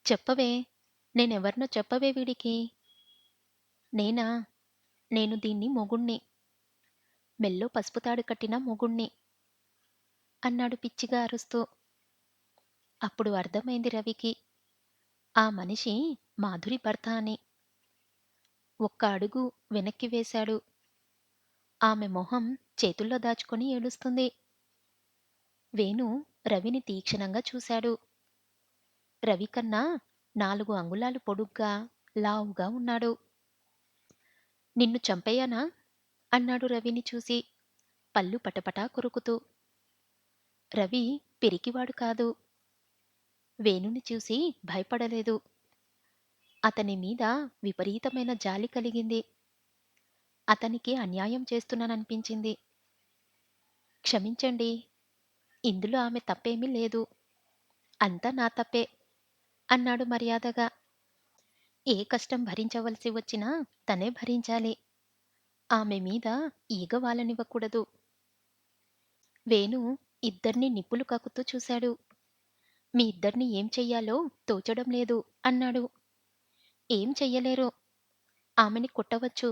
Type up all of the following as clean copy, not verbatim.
చెప్పవే! నేనెవరినో చెప్పవే వీడికి. నేనా? నేను దీన్ని మొగుణ్ణి. మెల్లో పసుపు తాడు కట్టిన మొగుణ్ణి అన్నాడు పిచ్చిగా అరుస్తూ. అప్పుడు అర్థమైంది రవికి. ఆ మనిషి మాధురి భర్త అని. ఒక్క అడుగు వెనక్కి వేశాడు. ఆమె మొహం చేతుల్లో దాచుకొని ఏడుస్తుంది. వేణు రవిని తీక్షణంగా చూశాడు. రవికన్నా 4 అంగుళాలు పొడుగ్గా, లావుగా ఉన్నాడు. నిన్ను చంపెయ్యనా? అన్నాడు రవిని చూసి, పళ్ళు పటపటా కొరుకుతూ. రవి పిరికివాడు కాదు. వేణుని చూసి భయపడలేదు. అతని మీద విపరీతమైన జాలి కలిగింది. అతనికి అన్యాయం చేస్తున్నాననిపించింది. క్షమించండి. ఇందులో ఆమె తప్పేమీ లేదు. అంతా నా తప్పే అన్నాడు మర్యాదగా. ఏ కష్టం భరించవలసి వచ్చినా తనే భరించాలి. ఆమె మీద ఈగ వాలనివ్వకూడదు. వేణు ఇద్దర్నీ నిప్పులు కక్కుతూ చూశాడు. మీ ఇద్దరిని ఏం చెయ్యాలో తోచడం లేదు అన్నాడు. ఏం చెయ్యలేరు. ఆమెని కొట్టవచ్చు.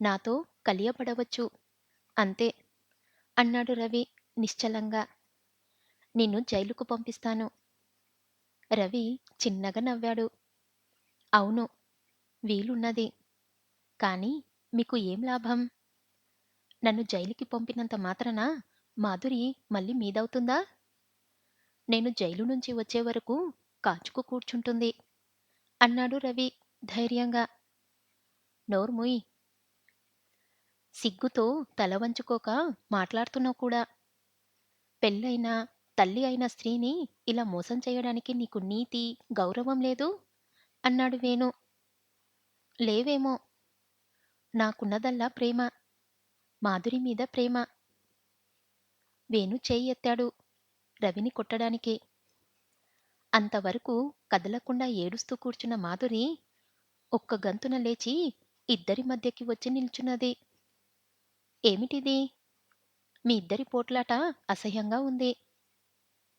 నాతో కలియబడవచ్చు. అంతే అన్నాడు రవి నిశ్చలంగా. నిన్ను జైలుకు పంపిస్తాను. రవి చిన్నగా నవ్వాడు. అవును, వీలున్నది. కానీ మీకు ఏం లాభం? నన్ను జైలుకి పంపినంత మాత్రాన మాధురి మళ్ళీ మీదవుతుందా? నేను జైలు నుంచి వచ్చే వరకు కాచుకు కూర్చుంటుంది అన్నాడు రవి ధైర్యంగా. నోర్ముయ్. సిగ్గుతో తల వంచుకోక మాట్లాడుతున్నావు కూడా. పెళ్ళైన, తల్లి అయిన స్త్రీని ఇలా మోసం చేయడానికి నీకు నీతి, గౌరవం లేదు? అన్నాడు వేణు. లేవేమో. నాకున్నదల్లా ప్రేమ. మాధురి మీద ప్రేమ. వేణు చేయి ఎత్తాడు రవిని కొట్టడానికి. అంతవరకు కదలకుండా ఏడుస్తూ కూర్చున్న మాధురి ఒక్క గంతున లేచి ఇద్దరి మధ్యకి వచ్చి నిల్చున్నది. ఏమిటిది? మీ ఇద్దరి పోట్లాట అసహ్యంగా ఉంది.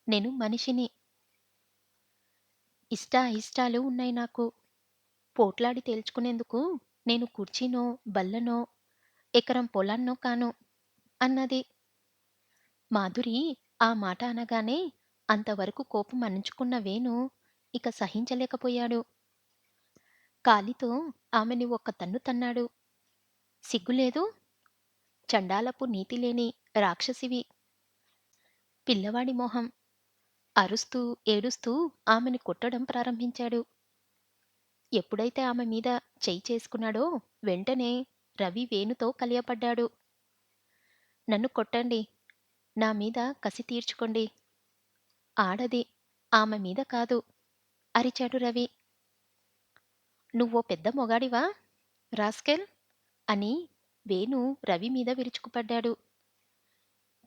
నేను మనిషిని. ఇష్టాయిష్టాలు ఉన్నాయి నాకు. పోట్లాడి తేల్చుకునేందుకు నేను కుర్చీనో, బల్లనో, ఎకరం పొలాన్నో కాను అన్నది. మాధురి ఆ మాట అనగానే అంతవరకు కోపం అణుచుకున్న వేణు ఇక సహించలేకపోయాడు. కాలితో ఆమెని ఒక్క తన్ను తన్నాడు. సిగ్గులేదు? చండాలపు నీతిలేని రాక్షసివి. పిల్లవాడి మొహం. అరుస్తూ, ఏడుస్తూ ఆమెని కొట్టడం ప్రారంభించాడు. ఎప్పుడైతే ఆమె మీద చెయ్యి చేసుకున్నాడో వెంటనే రవి వేణుతో కలియపడ్డాడు. నన్ను కొట్టండి. నా మీద కసి తీర్చుకోండి. ఆడది. ఆమె మీద కాదు అరిచాడు రవి. నువ్వో పెద్ద మొగాడివా రాస్కెల్ అని వేణు రవి మీద విరుచుకుపడ్డాడు.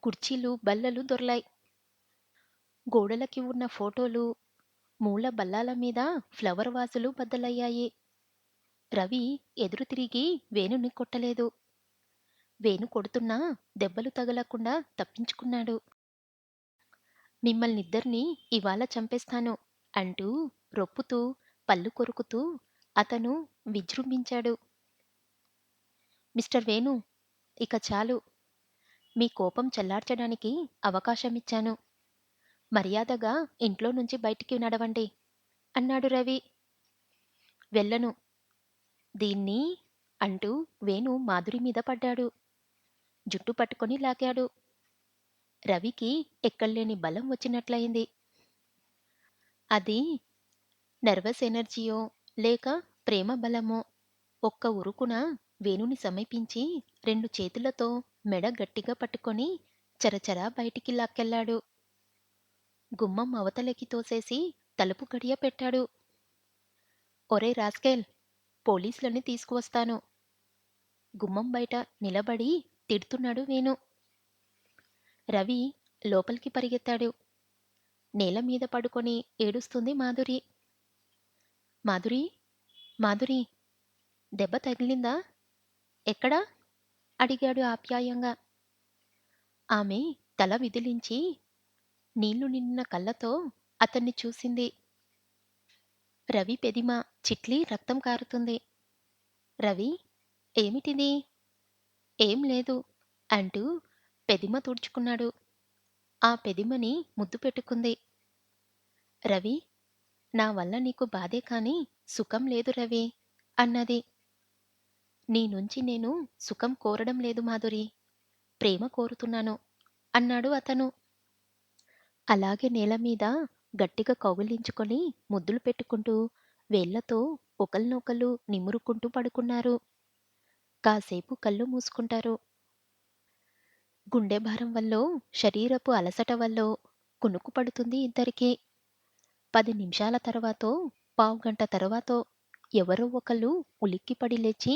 కుర్చీలు, బల్లలు దొర్లాయి. గోడలకి ఉన్న ఫోటోలు, మూల బల్లాల మీద ఫ్లవర్ వాజులు బద్దలయ్యాయి. రవి ఎదురు తిరిగి వేణుని కొట్టలేదు. వేణు కొడుతున్నా దెబ్బలు తగలకుండా తప్పించుకున్నాడు. మిమ్మల్నిద్దర్నీ ఇవాళ చంపేస్తాను అంటూ రొప్పుతూ, పళ్ళు కొరుకుతూ అతను విజృంభించాడు. మిస్టర్ వేణు, ఇక చాలు. మీ కోపం చల్లార్చడానికి అవకాశమిచ్చాను. మర్యాదగా ఇంట్లో నుంచి బయటికి నడవండి అన్నాడు రవి. వెళ్ళను. దీన్ని అంటూ వేణు మాధురి మీద పడ్డాడు. జుట్టు పట్టుకొని లాగాడు. రవికి ఎక్కడలేని బలం వచ్చినట్లయింది. అది నర్వస్ ఎనర్జీయో లేక ప్రేమ బలమో ఒక్క ఉరుకున వేణుని సమీపించి 2 చేతులతో మెడ గట్టిగా పట్టుకొని చరచరా బయటికి లాక్కెళ్ళాడు. గుమ్మం అవతలకి తోసేసి తలుపు గడియ పెట్టాడు. ఒరే రాస్కెల్, పోలీసులని తీసుకువస్తాను. గుమ్మం బయట నిలబడి తిడుతున్నాడు వేణు. రవి లోపలికి పరిగెత్తాడు. నేల మీద పడుకొని ఏడుస్తుంది మాధురి. మాధురీ! మాధురీ! దెబ్బ తగిలిందా? ఎక్కడ? అడిగాడు ఆప్యాయంగా. ఆమె తల విదిలించి నీళ్లు నిండిన కళ్ళతో అతన్ని చూసింది. రవి పెదిమ చిట్లి రక్తం కారుతుంది. రవి, ఏమిటిది? ఏం లేదు అంటూ పెదిమ తుడుచుకున్నాడు. ఆ పెదిమని ముద్దు పెట్టుకుంది. రవి, నా వల్ల నీకు బాధే కాని సుఖం లేదు రవి అన్నది. నీ నుంచి నేను సుఖం కోరడం లేదు మాధురి, ప్రేమ కోరుతున్నాను అన్నాడు అతను. అలాగే నేల మీద గట్టిగా కౌగిలించుకొని ముద్దులు పెట్టుకుంటూ వేళ్లతో ఒకళ్ళనొకళ్ళు నిమురుకుంటూ పడుకున్నారు. కాసేపు కళ్ళు మూసుకుంటారు. గుండె భారం వల్లో, శరీరపు అలసట వల్లో కునుకు పడుతుంది ఇద్దరికీ. 10 నిమిషాల తర్వాతో, పావుగంట తర్వాతో ఎవరో ఒకళ్ళు ఉలిక్కిపడి లేచి,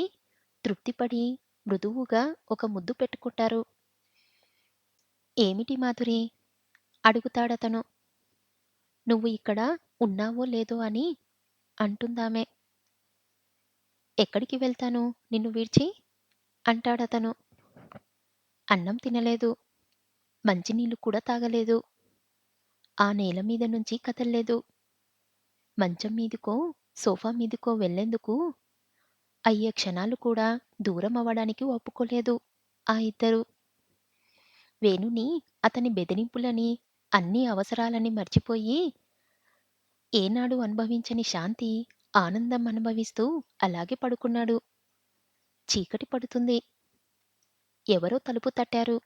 తృప్తిపడి మృదువుగా ఒక ముద్దు పెట్టుకుంటారు. ఏమిటి మాధురి? అడుగుతాడతను. నువ్వు ఇక్కడ ఉన్నావో లేదో అని అంటుందామె. ఎక్కడికి వెళ్తాను నిన్ను విడిచి? అంటాడతను. అన్నం తినలేదు. మంచినీళ్ళు కూడా తాగలేదు. ఆ నేల మీద నుంచి కదల్లేదు. మంచం మీదకో, సోఫా మీదకో వెళ్ళేందుకు అయ్యే క్షణాలు కూడా దూరం అవ్వడానికి ఒప్పుకోలేదు ఆ ఇద్దరు. వేణుని, అతని బెదిరింపులని, అన్ని అవసరాలని మర్చిపోయి, ఏనాడు అనుభవించని శాంతి, ఆనందం అనుభవిస్తూ అలాగే పడుకున్నాడు. చీకటి పడుతుంది. ఎవరో తలుపు తట్టారు.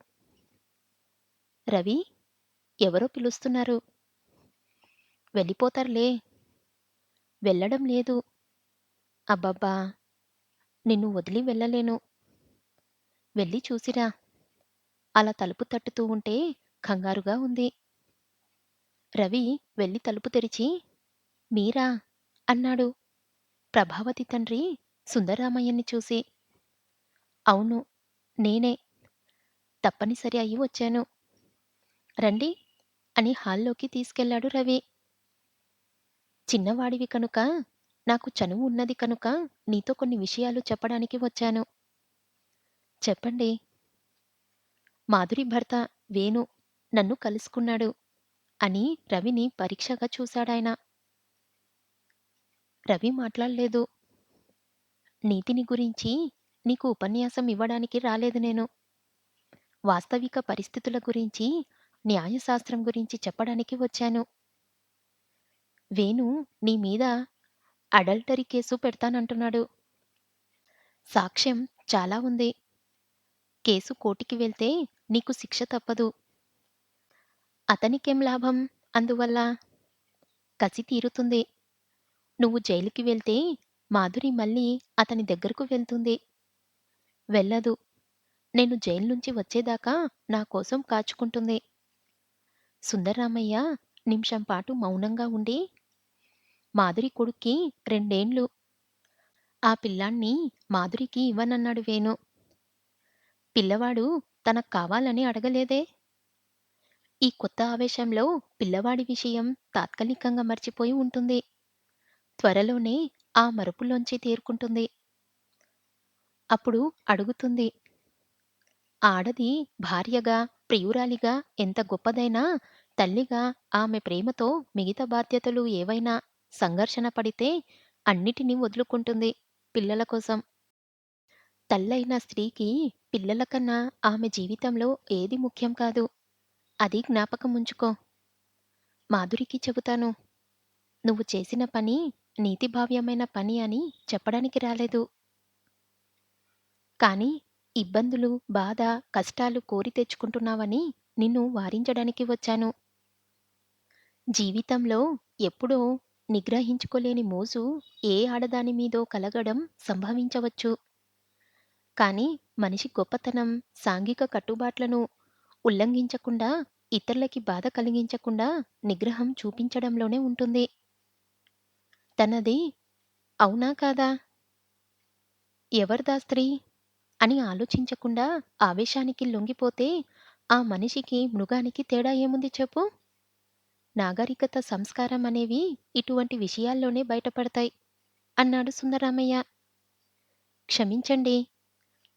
రవి, ఎవరో పిలుస్తున్నారు. వెళ్ళిపోతారులే. వెళ్ళడం లేదు. అబ్బబ్బా! నిన్ను వదిలి వెళ్ళలేను. వెళ్ళి చూసిరా. అలా తలుపు తట్టుతూ ఉంటే కంగారుగా ఉంది. రవి వెళ్ళి తలుపు తెరిచి, మీరా? అన్నాడు ప్రభావతి తండ్రి సుందరరామయ్యని చూసి. అవును, నేనే. తప్పనిసరి అయి వచ్చాను. రండి అని హాల్లోకి తీసుకెళ్ళాడు రవి. చిన్నవాడివి కనుక, నాకు చనువు ఉన్నది కనుక నీతో కొన్ని విషయాలు చెప్పడానికి వచ్చాను. చెప్పండి. మాధురి భర్త వేణు నన్ను కలుసుకున్నాడు అని రవిని పరీక్షగా చూశాడాయన. రవి మాట్లాడలేదు. నీతిని గురించి నీకు ఉపన్యాసం ఇవ్వడానికి రాలేదు నేను. వాస్తవిక పరిస్థితుల గురించి, న్యాయశాస్త్రం గురించి చెప్పడానికి వచ్చాను. వేణు నీ మీద అడల్టరీ కేసు పెడతానంటున్నాడు. సాక్ష్యం చాలా ఉంది. కేసు కోర్టుకి వెళ్తే నీకు శిక్ష తప్పదు. అతనికేం లాభం అందువల్ల? కసి తీరుతుంది. నువ్వు జైలుకి వెళ్తే మాధురి మళ్ళీ అతని దగ్గరకు వెళ్తుంది. వెళ్ళదు. నేను జైలు నుంచి వచ్చేదాకా నా కోసం కాచుకుంటుంది. సుందర్రామయ్య నిమిషం పాటు మౌనంగా ఉండి, మాధురి కొడుక్కి 2 ఏండ్లు. ఆ పిల్లాణ్ణి మాధురికి ఇవ్వనన్నాడు వేణు. పిల్లవాడు తనక్కావాలని అడగలేదే. ఈ కొత్త ఆవేశంలో పిల్లవాడి విషయం తాత్కాలికంగా మర్చిపోయి ఉంటుంది. త్వరలోనే ఆ మరుపులోంచి తేరుకుంటుంది. అప్పుడు అడుగుతుంది. ఆడది భార్యగా, ప్రియురాలిగా ఎంత గొప్పదైనా తల్లిగా ఆమె ప్రేమతో మిగతా బాధ్యతలు ఏవైనా సంఘర్షణ పడితే అన్నిటినీ వదులుకుంటుంది పిల్లల కోసం. తల్లైన స్త్రీకి పిల్లల కన్నా ఆమె జీవితంలో ఏది ముఖ్యం కాదు. అది జ్ఞాపకం ఉంచుకో. మాధురికి చెబుతాను. నువ్వు చేసిన పని నీతిభావ్యమైన పని అని చెప్పడానికి రాలేదు. కానీ ఇబ్బందులు, బాధ, కష్టాలు కోరి తెచ్చుకుంటున్నావని నిన్ను వారించడానికి వచ్చాను. జీవితంలో ఎప్పుడో నిగ్రహించుకోలేని మోజు ఏ ఆడదాని మీదో కలగడం సంభవించవచ్చు. కానీ మనిషి గొప్పతనం సాంఘిక కట్టుబాట్లను ఉల్లంఘించకుండా, ఇతరులకి బాధ కలిగించకుండా నిగ్రహం చూపించడంలోనే ఉంటుంది. తనది అవునా కాదా? ఎవరిదా స్త్రీ? అని ఆలోచించకుండా ఆవేశానికి లొంగిపోతే ఆ మనిషికి, మృగానికి తేడా ఏముంది చెప్పు? నాగరికత, సంస్కారం అనేవి ఇటువంటి విషయాల్లోనే బయటపడతాయి అన్నాడు సుందరామయ్య. క్షమించండి.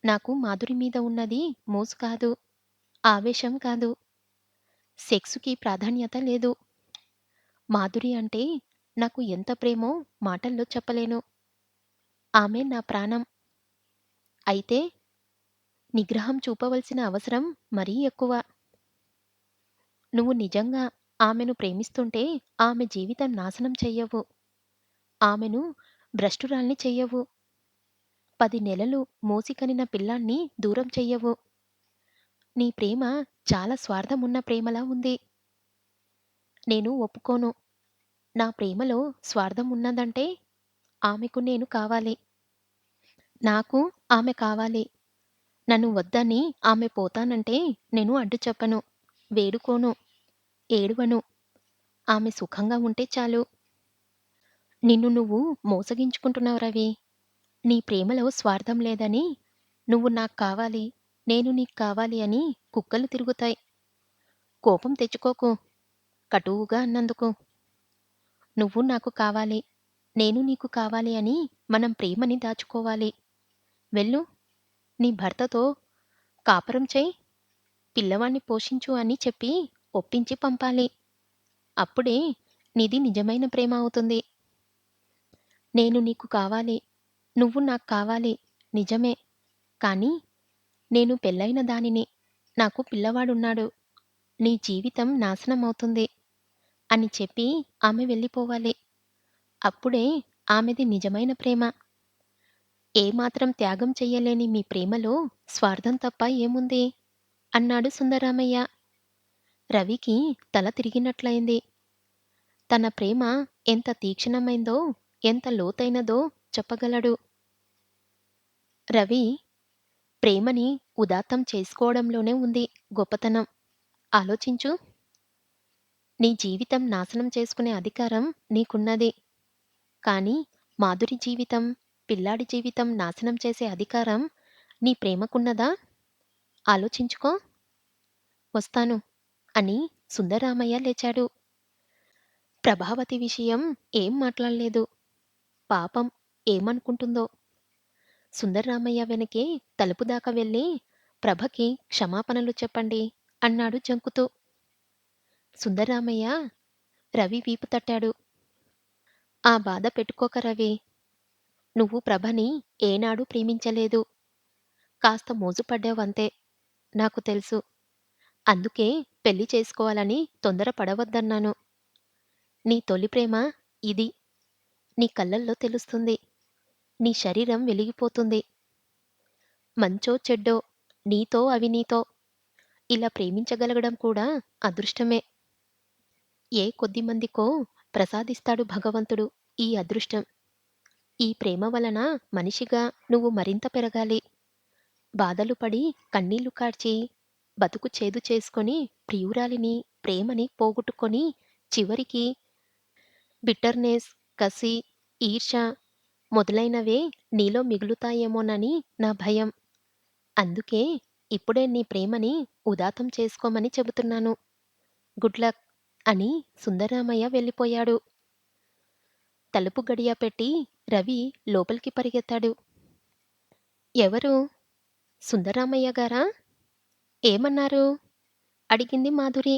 నాకు మాధురి మీద ఉన్నది మోజు కాదు, ఆవేశం కాదు. సెక్సుకి ప్రాధాన్యత లేదు. మాధురి అంటే నాకు ఎంత ప్రేమో మాటల్లో చెప్పలేను. ఆమె నా ప్రాణం. అయితే నిగ్రహం చూపవలసిన అవసరం మరీ ఎక్కువ. నువ్వు నిజంగా ఆమెను ప్రేమిస్తుంటే ఆమె జీవితం నాశనం చెయ్యవు. ఆమెను భ్రష్టురాల్ని చెయ్యవు. 10 నెలలు మోసికనిన పిల్లాణ్ణి దూరం చెయ్యవు. నీ ప్రేమ చాలా స్వార్థమున్న ప్రేమలా ఉంది. నేను ఒప్పుకోను. నా ప్రేమలో స్వార్థం ఉన్నదంటే ఆమెకు నేను కావాలి. నాకు ఆమె కావాలి. నన్ను వద్దని ఆమె పోతానంటే నేను అడ్డు చెప్పను. వేడుకోను. ఏడవను. ఆమె సుఖంగా ఉంటే చాలు. నిన్ను నువ్వు మోసగించుకుంటున్నావు రవి. నీ ప్రేమలో స్వార్థం లేదని, నువ్వు నాకు కావాలి, నేను నీకు కావాలి అని కుక్కలు తిరుగుతాయి. కోపం తెచ్చుకోకు కటువుగా అన్నందుకు. నువ్వు నాకు కావాలి, నేను నీకు కావాలి అని మనం ప్రేమని దాచుకోవాలి. వెళ్ళు, నీ భర్తతో కాపురం చెయ్, పిల్లవాణ్ణి పోషించు అని చెప్పి ఒప్పించి పంపాలి. అప్పుడే నీది నిజమైన ప్రేమ అవుతుంది. నేను నీకు కావాలి, నువ్వు నాకు కావాలి నిజమే. కానీ నేను పెళ్ళైన దానిని, నాకు పిల్లవాడున్నాడు, నీ జీవితం నాశనమవుతుంది అని చెప్పి ఆమె వెళ్ళిపోవాలి. అప్పుడే ఆమెది నిజమైన ప్రేమ. ఏమాత్రం త్యాగం చెయ్యలేని మీ ప్రేమలో స్వార్థం తప్ప ఏముంది? అన్నాడు సుందరామయ్య. రవికి తల తిరిగినట్లయింది. తన ప్రేమ ఎంత తీక్షణమైందో, ఎంత లోతైనదో చెప్పగలడు. రవి ప్రేమని ఉదాత్తం చేసుకోవడంలోనే ఉంది గొప్పతనం. ఆలోచించు. నీ జీవితం నాశనం చేసుకునే అధికారం నీకున్నది. కానీ మాధురి జీవితం, పిల్లాడి జీవితం నాశనం చేసే అధికారం నీ ప్రేమకున్నదా? ఆలోచించుకో. వస్తాను అని సుందరరామయ్య లేచాడు. ప్రభావతి విషయం ఏం మాట్లాడలేదు. పాపం ఏమనుకుంటుందో? సుందరరామయ్య వెనకే తలుపు దాకా వెళ్ళి ప్రభకి క్షమాపణలు చెప్పండి అన్నాడు జంకుతూ. సుందరరామయ్య రవి వీపు తట్టాడు. ఆ బాధ పెట్టుకోక రవి. నువ్వు ప్రభని ఏనాడూ ప్రేమించలేదు. కాస్త మోజుపడ్డావంతే. నాకు తెలుసు. అందుకే పెళ్లి చేసుకోవాలని తొందర పడవద్దన్నాను. నీ తొలి ప్రేమ ఇది. నీ కళ్ళల్లో తెలుస్తుంది. నీ శరీరం వెలిగిపోతుంది. మంచో చెడ్డో, నీతో అవినీతో ఇలా ప్రేమించగలగడం కూడా అదృష్టమే. ఏ కొద్దిమందికో ప్రసాదిస్తాడు భగవంతుడు ఈ అదృష్టం. ఈ ప్రేమ వలన మనిషిగా నువ్వు మరింత పెరగాలి. బాధలు పడి, కన్నీళ్లు కార్చి, బతుకు చేదు చేసుకొని, ప్రియురాలిని, ప్రేమని పోగొట్టుకొని, చివరికి బిట్టర్‌నెస్, కసి, ఈర్ష్య మొదలైనవే నీలో మిగులుతాయేమోనని నా భయం. అందుకే ఇప్పుడే నీ ప్రేమని ఉదాత్తం చేసుకోమని చెబుతున్నాను. గుడ్ లక్ అని సుందరరామయ్య వెళ్ళిపోయాడు. తలుపు గడియ పెట్టి రవి లోపలికి పరిగెత్తాడు. ఎవరు? సుందరరామయ్య గారా? ఏమన్నారు? అడిగింది మాధురి.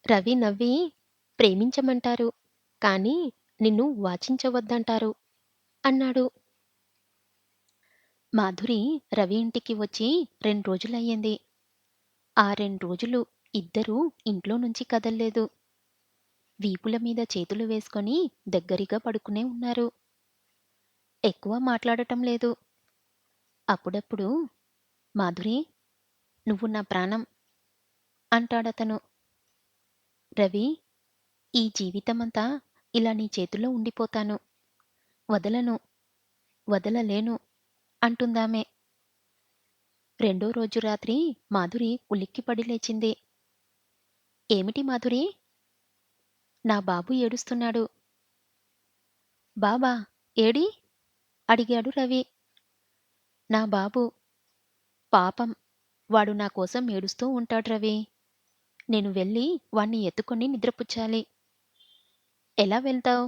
రవి నవ్వి ప్రేమించమంటారు. కానీ నిన్ను వాచించవద్దంటారు అన్నాడు. మాధురి రవి ఇంటికి వచ్చి 2 రోజులయ్యింది. ఆ 2 రోజులు ఇద్దరూ ఇంట్లో నుంచి కదల్లేదు. వీపుల మీద చేతులు వేసుకొని దగ్గరగా పడుకునే ఉన్నారు. ఎక్కువ మాట్లాడటం లేదు. అప్పుడప్పుడు మాధురి, నువ్వు నా ప్రాణం అంటాడతను. రవి, ఈ జీవితమంతా ఇలా నీ చేతుల్లో ఉండిపోతాను. వదలను, వదలలేను అంటుందామె. రెండో రోజు రాత్రి మాధురి ఉలిక్కిపడి లేచింది. ఏమిటి మాధురి? నా బాబు ఏడుస్తున్నాడు. బాబా ఏడీ? అడిగాడు రవి. నా బాబు. పాపం. వాడు నా కోసం ఏడుస్తూ ఉంటాడు రవి. నేను వెళ్ళి వాణ్ణి ఎత్తుకొని నిద్రపుచ్చాలి. ఎలా వెళ్తావ్?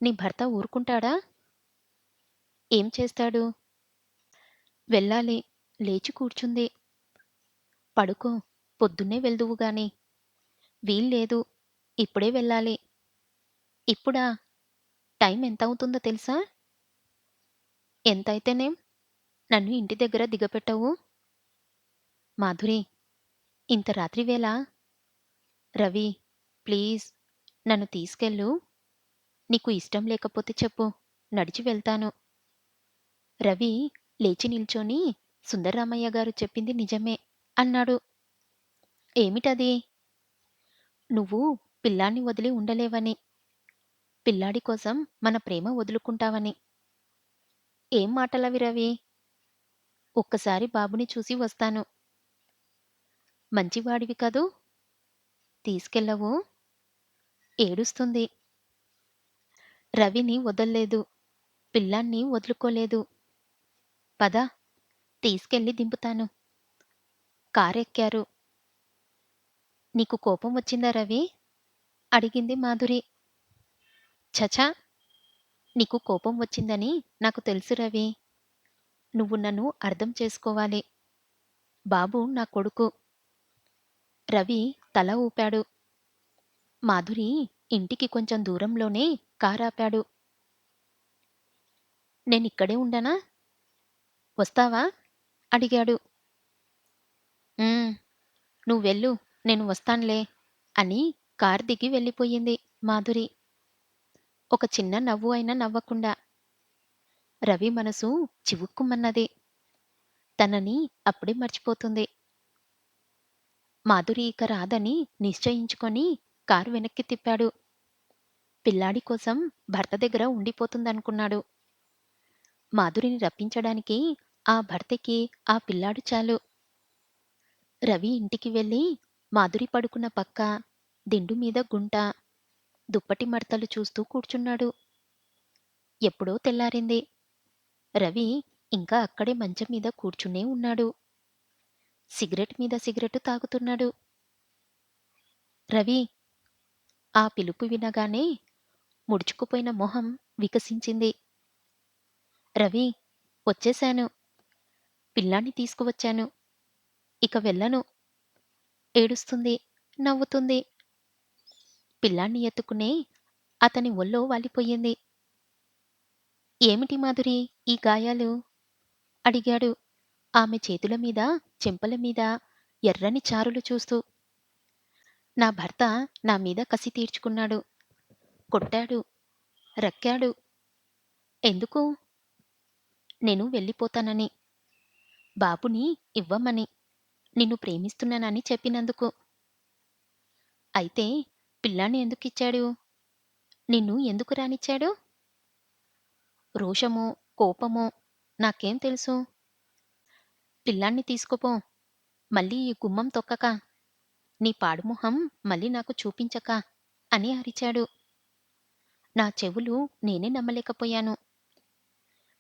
నీ భర్త ఊరుకుంటాడా? ఏం చేస్తాడు? వెళ్ళాలి. లేచి కూర్చుంది. పడుకో. పొద్దున్నే వెళ్దువుగాని. వీల్లేదు. ఇప్పుడే వెళ్ళాలి. ఇప్పుడా? టైం ఎంతవుతుందో తెలుసా? ఎంతైతేనేం నన్ను ఇంటి దగ్గర దిగపెట్టవు? మాధురి, ఇంత రాత్రి వేళ రవి, ప్లీజ్ నన్ను తీసుకెళ్ళు. నీకు ఇష్టం లేకపోతే చెప్పు. నడిచి వెళ్తాను. రవి లేచి నిల్చొని సుందర్రామయ్య గారు చెప్పింది నిజమే అన్నాడు. ఏమిటది? నువ్వు పిల్లాన్ని వదిలి ఉండలేవని. పిల్లాడి కోసం మన ప్రేమ వదులుకుంటావని. ఏం మాటలవి రవి? ఒక్కసారి బాబుని చూసి వస్తాను. మంచివాడివి కదూ! తీసుకెళ్ళవు? ఏడుస్తుంది. రవిని వదల్లేదు. పిల్లాన్ని వదులుకోలేదు. పద, తీసుకెళ్ళి దింపుతాను. కారెక్కారు. నీకు కోపం వచ్చిందా రవి? అడిగింది మాధురి. ఛ! నీకు కోపం వచ్చిందని నాకు తెలుసు రవి. నువ్వు నన్ను అర్థం చేసుకోవాలి. బాబు నా కొడుకు. రవి తల ఊపాడు. మాధురి ఇంటికి కొంచెం దూరంలోనే కారాపాడు. నేనిక్కడే ఉండనా? వస్తావా? అడిగాడు. "ఉమ్, నువ్వెళ్ళు, నేను వస్తాన్లే" అని కారు దిగి వెళ్ళిపోయింది మాధురి. ఒక చిన్న నవ్వు అయినా నవ్వకుండా. రవి మనసు చివుక్కుమన్నది. తనని అప్పుడే మర్చిపోతుంది. మాధురి ఇక రాదని నిశ్చయించుకొని కారు వెనక్కి తిప్పాడు. పిల్లాడి కోసం భర్త దగ్గర ఉండిపోతుందనుకున్నాడు. మాధురిని రప్పించడానికి ఆ భర్తకి ఆ పిల్లాడు చాలు. రవి ఇంటికి వెళ్ళి మాధురి పడుకున్న పక్క, దిండు మీద గుంట, దుప్పటి మడతలు చూస్తూ కూర్చున్నాడు. ఎప్పుడో తెల్లారింది. రవి ఇంకా అక్కడే మంచం మీద కూర్చునే ఉన్నాడు. సిగరెట్ మీద సిగరెట్ తాగుతున్నాడు. రవి! ఆ పిలుపు వినగానే ముడుచుకుపోయిన మొహం వికసించింది. రవి! వచ్చేశాను. పిల్లాన్ని తీసుకువచ్చాను. ఇక వెళ్ళను. ఏడుస్తుంది. నవ్వుతుంది. పిల్లాన్ని ఎత్తుకునే అతని ఒళ్ళో వాలిపోయింది. ఏమిటి మాధురి ఈ గాయాలు? అడిగాడు ఆమె చేతుల మీద, చెంపల మీద ఎర్రని చారులు చూస్తూ. నా భర్త నా మీద కసి తీర్చుకున్నాడు. కొట్టాడు. రక్కాడు. ఎందుకు? నేను వెళ్ళిపోతానని. బాబుని ఇవ్వమని. నిన్ను ప్రేమిస్తున్నానని చెప్పినందుకు. అయితే పిల్లాన్ని ఎందుకిచ్చాడు? నిన్ను ఎందుకు రానిచ్చాడు? రోషమో, కోపమో నాకేం తెలుసు? పిల్లాన్ని తీసుకుపో. మళ్ళీ ఈ గుమ్మం తొక్కక. నీ పాడుమొహం మళ్ళీ నాకు చూపించక అని అరిచాడు. నా చెవులు నేనే నమ్మలేకపోయాను.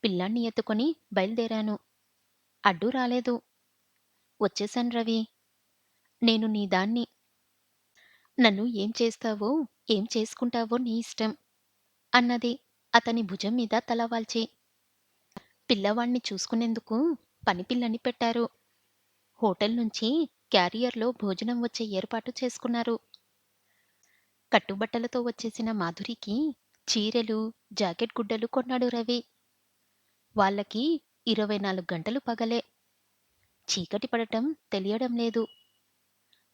పిల్లాన్ని ఎత్తుకొని బయలుదేరాను. అడ్డు రాలేదు. వచ్చేశాను రవి. నేను నీ దాన్ని. నన్ను ఏం చేస్తావో, ఏం చేసుకుంటావో నీ ఇష్టం అన్నది అతని భుజం మీద తలవాల్చి. పిల్లవాణ్ణి చూసుకునేందుకు పనిపిల్లని పెట్టారు. హోటల్ నుంచి క్యారియర్లో భోజనం వచ్చే ఏర్పాటు చేసుకున్నారు. కట్టుబట్టలతో వచ్చేసిన మాధురికి చీరెలు, జాకెట్ గుడ్డలు కొన్నాడు రవి. వాళ్ళకి 24 గంటలు పగలే. చీకటి పడటం తెలియడం లేదు.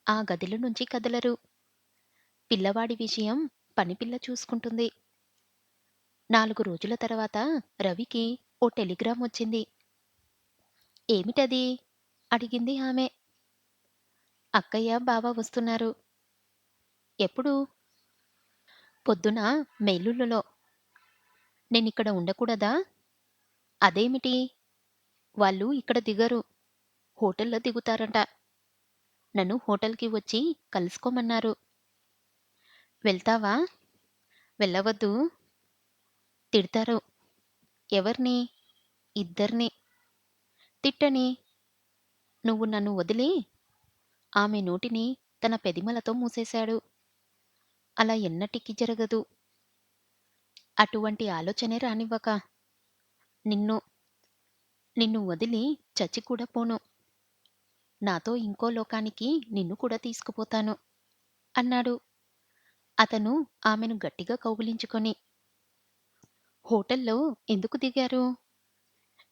ఆ గదిలో నుంచి కదలరు. పిల్లవాడి విషయం పనిపిల్ల చూసుకుంటుంది. 4 రోజుల తర్వాత రవికి ఓ టెలిగ్రామ్ వచ్చింది. ఏమిటది? అడిగింది ఆమె. అక్కయ్య, బావ వస్తున్నారు. ఎప్పుడు? పొద్దున మెయిలులలో. నేనిక్కడ ఉండకూడదా? అదేమిటి? వాళ్ళు ఇక్కడ దిగరు. హోటల్లో దిగుతారట. నన్ను హోటల్‌కి వచ్చి కలుసుకోమన్నారు. వెళ్తావా? వెళ్ళవద్దు. తిడతారు. ఎవర్ని? ఇద్దర్ని. తిట్టని. నువ్వు నన్ను వదిలి ఆమె నోటిని తన పెదిమలతో మూసేశాడు. అలా ఎన్నటికీ జరగదు. అటువంటి ఆలోచనే రానివ్వక. నిన్ను, నిన్ను వదిలి చచ్చి కూడా పోను. నాతో ఇంకో లోకానికి నిన్ను కూడా తీసుకుపోతాను అన్నాడు. అతను ఆమెను గట్టిగా కౌగిలించుకొని, "హోటల్లో ఎందుకు దిగారు?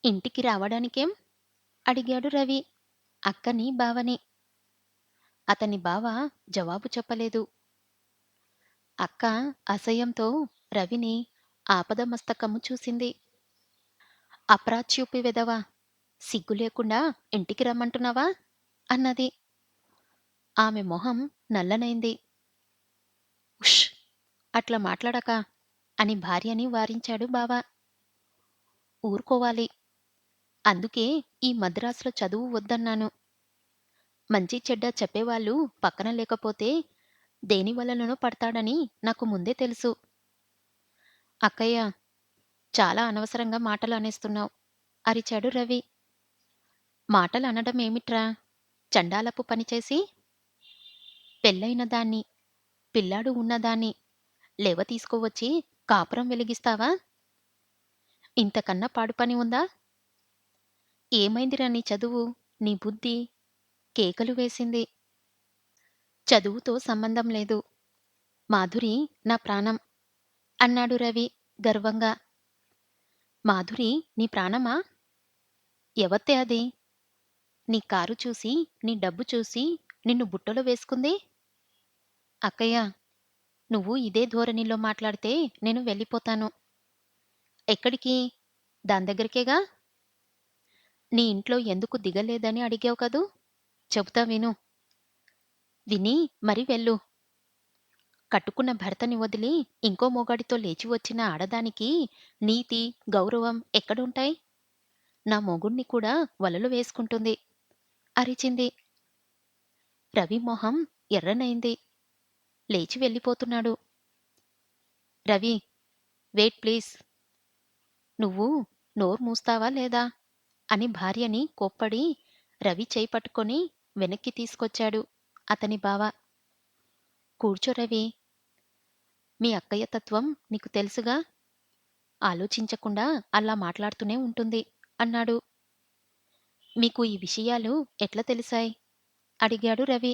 ఇంటికి రావడానికేం?" అడిగాడు రవి అక్కని, బావని. అతని బావ జవాబు చెప్పలేదు. అక్క అసహ్యంతో రవిని ఆపదమస్తకము చూసింది. "అప్రాచ్యూపి వెధవ! సిగ్గు లేకుండా ఇంటికి రమ్మంటున్నావా?" అన్నది. ఆమె మొహం నల్లనైంది. "ఉష్! అట్లా మాట్లాడక" అని భార్యని వారించాడు బావ. "ఊరుకోవాలి. అందుకే ఈ మద్రాసులో చదువు వద్దన్నాను. మంచి చెడ్డ చెప్పేవాళ్ళు పక్కన లేకపోతే దేనివల్లనో పడతాడని నాకు ముందే తెలుసు." "అక్కయ్య, చాలా అనవసరంగా మాటలు అనేస్తున్నావు" అరిచాడు రవి. "మాటలనడమేమిట్రా? చండాలపు పనిచేసి పెళ్ళయిన దాన్ని, పిల్లాడు ఉన్నదాన్ని లేవ తీసుకువచ్చి కాపురం వెలిగిస్తావా? ఇంతకన్నా పాడు పని ఉందా? ఏమైందిరా నీ చదువు, నీ బుద్ధి?" కేకలు వేసింది. "చదువుతో సంబంధం లేదు. మాధురి నా ప్రాణం" అన్నాడు రవి గర్వంగా. "మాధురి నీ ప్రాణమా? ఎవత్తే అది? నీ కారు చూసి, నీ డబ్బు చూసి నిన్ను బుట్టలో వేసుకుంది?" "అక్కయ్య, నువ్వు ఇదే ధోరణిలో మాట్లాడితే నేను వెళ్ళిపోతాను." "ఎక్కడికి? దాని దగ్గరికేగా. నీ ఇంట్లో ఎందుకు దిగలేదని అడిగావు కదూ! చెబుతా విను. విని మరి వెళ్ళు. కట్టుకున్న భర్తని వదిలి ఇంకో మొగాడితో లేచి వచ్చిన ఆడదానికి నీతి, గౌరవం ఎక్కడుంటాయి? నా మొగుణ్ణి కూడా వలలో వేసుకుంటుంది" అరిచింది. రవి మొహం ఎర్రనైంది. లేచి వెళ్ళిపోతున్నాడు. "Ravi, wait please. నువ్వు నోరు మూస్తావా లేదా?" అని భార్యని కోప్పడి రవి చెయ్యి పట్టుకొని వెనక్కి తీసుకొచ్చాడు అతని బావ. "కూర్చో రవి. మీ అక్కయ్య తత్వం నీకు తెలుసుగా. ఆలోచించకుండా అలా మాట్లాడుతూనే ఉంటుంది" అన్నాడు. "మీకు ఈ విషయాలు ఎట్లా తెలిసాయి?" అడిగాడు రవి.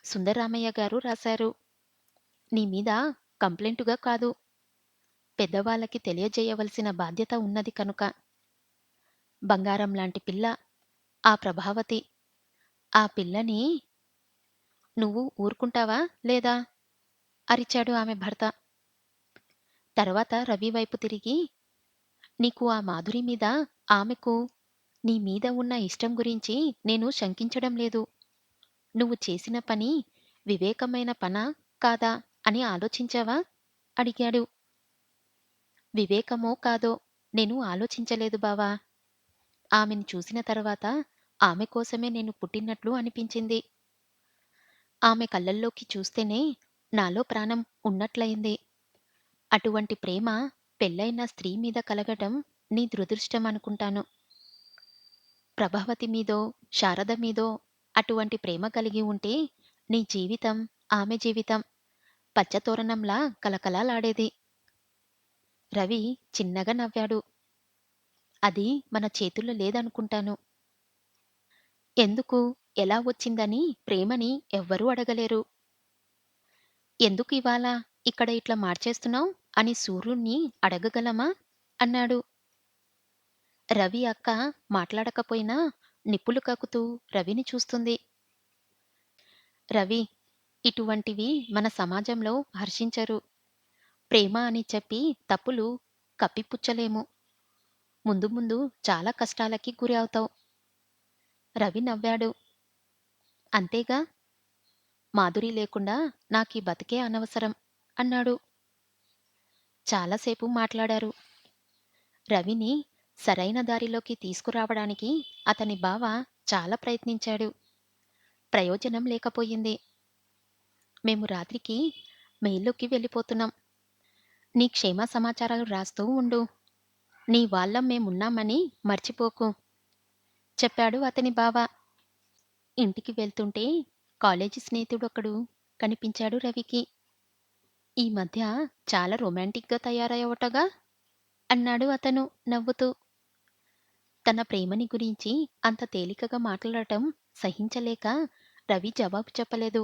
"సుందరరామయ్య గారు రాశారు. నీ మీద కంప్లైంటుగా కాదు. పెద్దవాళ్ళకి తెలియజేయవలసిన బాధ్యత ఉన్నది కనుక. బంగారం లాంటి పిల్ల ఆ ప్రభావతి. ఆ పిల్లని నువ్వు ఊరుకుంటావా లేదా?" అరిచాడు ఆమె భర్త. తర్వాత రవి వైపు తిరిగి, "నీకు ఆ మాధురి మీద, ఆమెకు నీ మీద ఉన్న ఇష్టం గురించి నేను శంకించడం లేదు. నువ్వు చేసిన పని వివేకమైన పనా కాదా అని ఆలోచించావా?" అడిగాడు. "వివేకమో కాదో నేను ఆలోచించలేదు బావా. ఆమెను చూసిన తర్వాత ఆమె కోసమే నేను పుట్టినట్లు అనిపించింది. ఆమె కళ్ళల్లోకి చూస్తేనే నాలో ప్రాణం ఉన్నట్లయింది. అటువంటి ప్రేమ పెళ్ళైన స్త్రీ మీద కలగటం నీ దురదృష్టమనుకుంటాను. ప్రభావతి మీదో, శారద మీదో అటువంటి ప్రేమ కలిగి ఉంటే నీ జీవితం, ఆమె జీవితం పచ్చతోరణంలా కలకలాలాడేది." రవి చిన్నగా నవ్వాడు. "అది మన చేతుల్లో లేదనుకుంటాను. ఎందుకు, ఎలా వచ్చిందని ప్రేమని ఎవ్వరూ అడగలేరు. ఎందుకు ఇవాళ ఇక్కడ ఇట్లా మార్చేస్తున్నావ్ అని సూర్యుణ్ణి అడగగలమా?" అన్నాడు. రవి అక్క మాట్లాడకపోయినా నిప్పులు కక్కుతూ రవిని చూస్తుంది. "రవి, ఇటువంటివి మన సమాజంలో హర్షించరు. ప్రేమ అని చెప్పి తప్పులు కప్పిపుచ్చలేము. ముందు ముందు చాలా కష్టాలకి గురి అవుతావు." రవి నవ్వాడు. "అంతేగా. మాధురి లేకుండా నాకీ బతికే అనవసరం" అన్నాడు. చాలాసేపు మాట్లాడారు. రవిని సరైన దారిలోకి తీసుకురావడానికి అతని బావ చాలా ప్రయత్నించాడు. ప్రయోజనం లేకపోయింది. "మేము రాత్రికి మెయిల్లోకి వెళ్ళిపోతున్నాం. నీ క్షేమ సమాచారాలు రాస్తూ ఉండు. నీ వాళ్ళం మేమున్నామని మర్చిపోకు" చెప్పాడు అతని బావ. ఇంటికి వెళ్తుంటే కాలేజీ స్నేహితుడొకడు కనిపించాడు రవికి. "ఈ మధ్య చాలా రొమాంటిక్‌గా తయారయ్యావటగా" అన్నాడు అతను నవ్వుతూ. తన ప్రేమని గురించి అంత తేలికగా మాట్లాడటం సహించలేక రవి జవాబు చెప్పలేదు.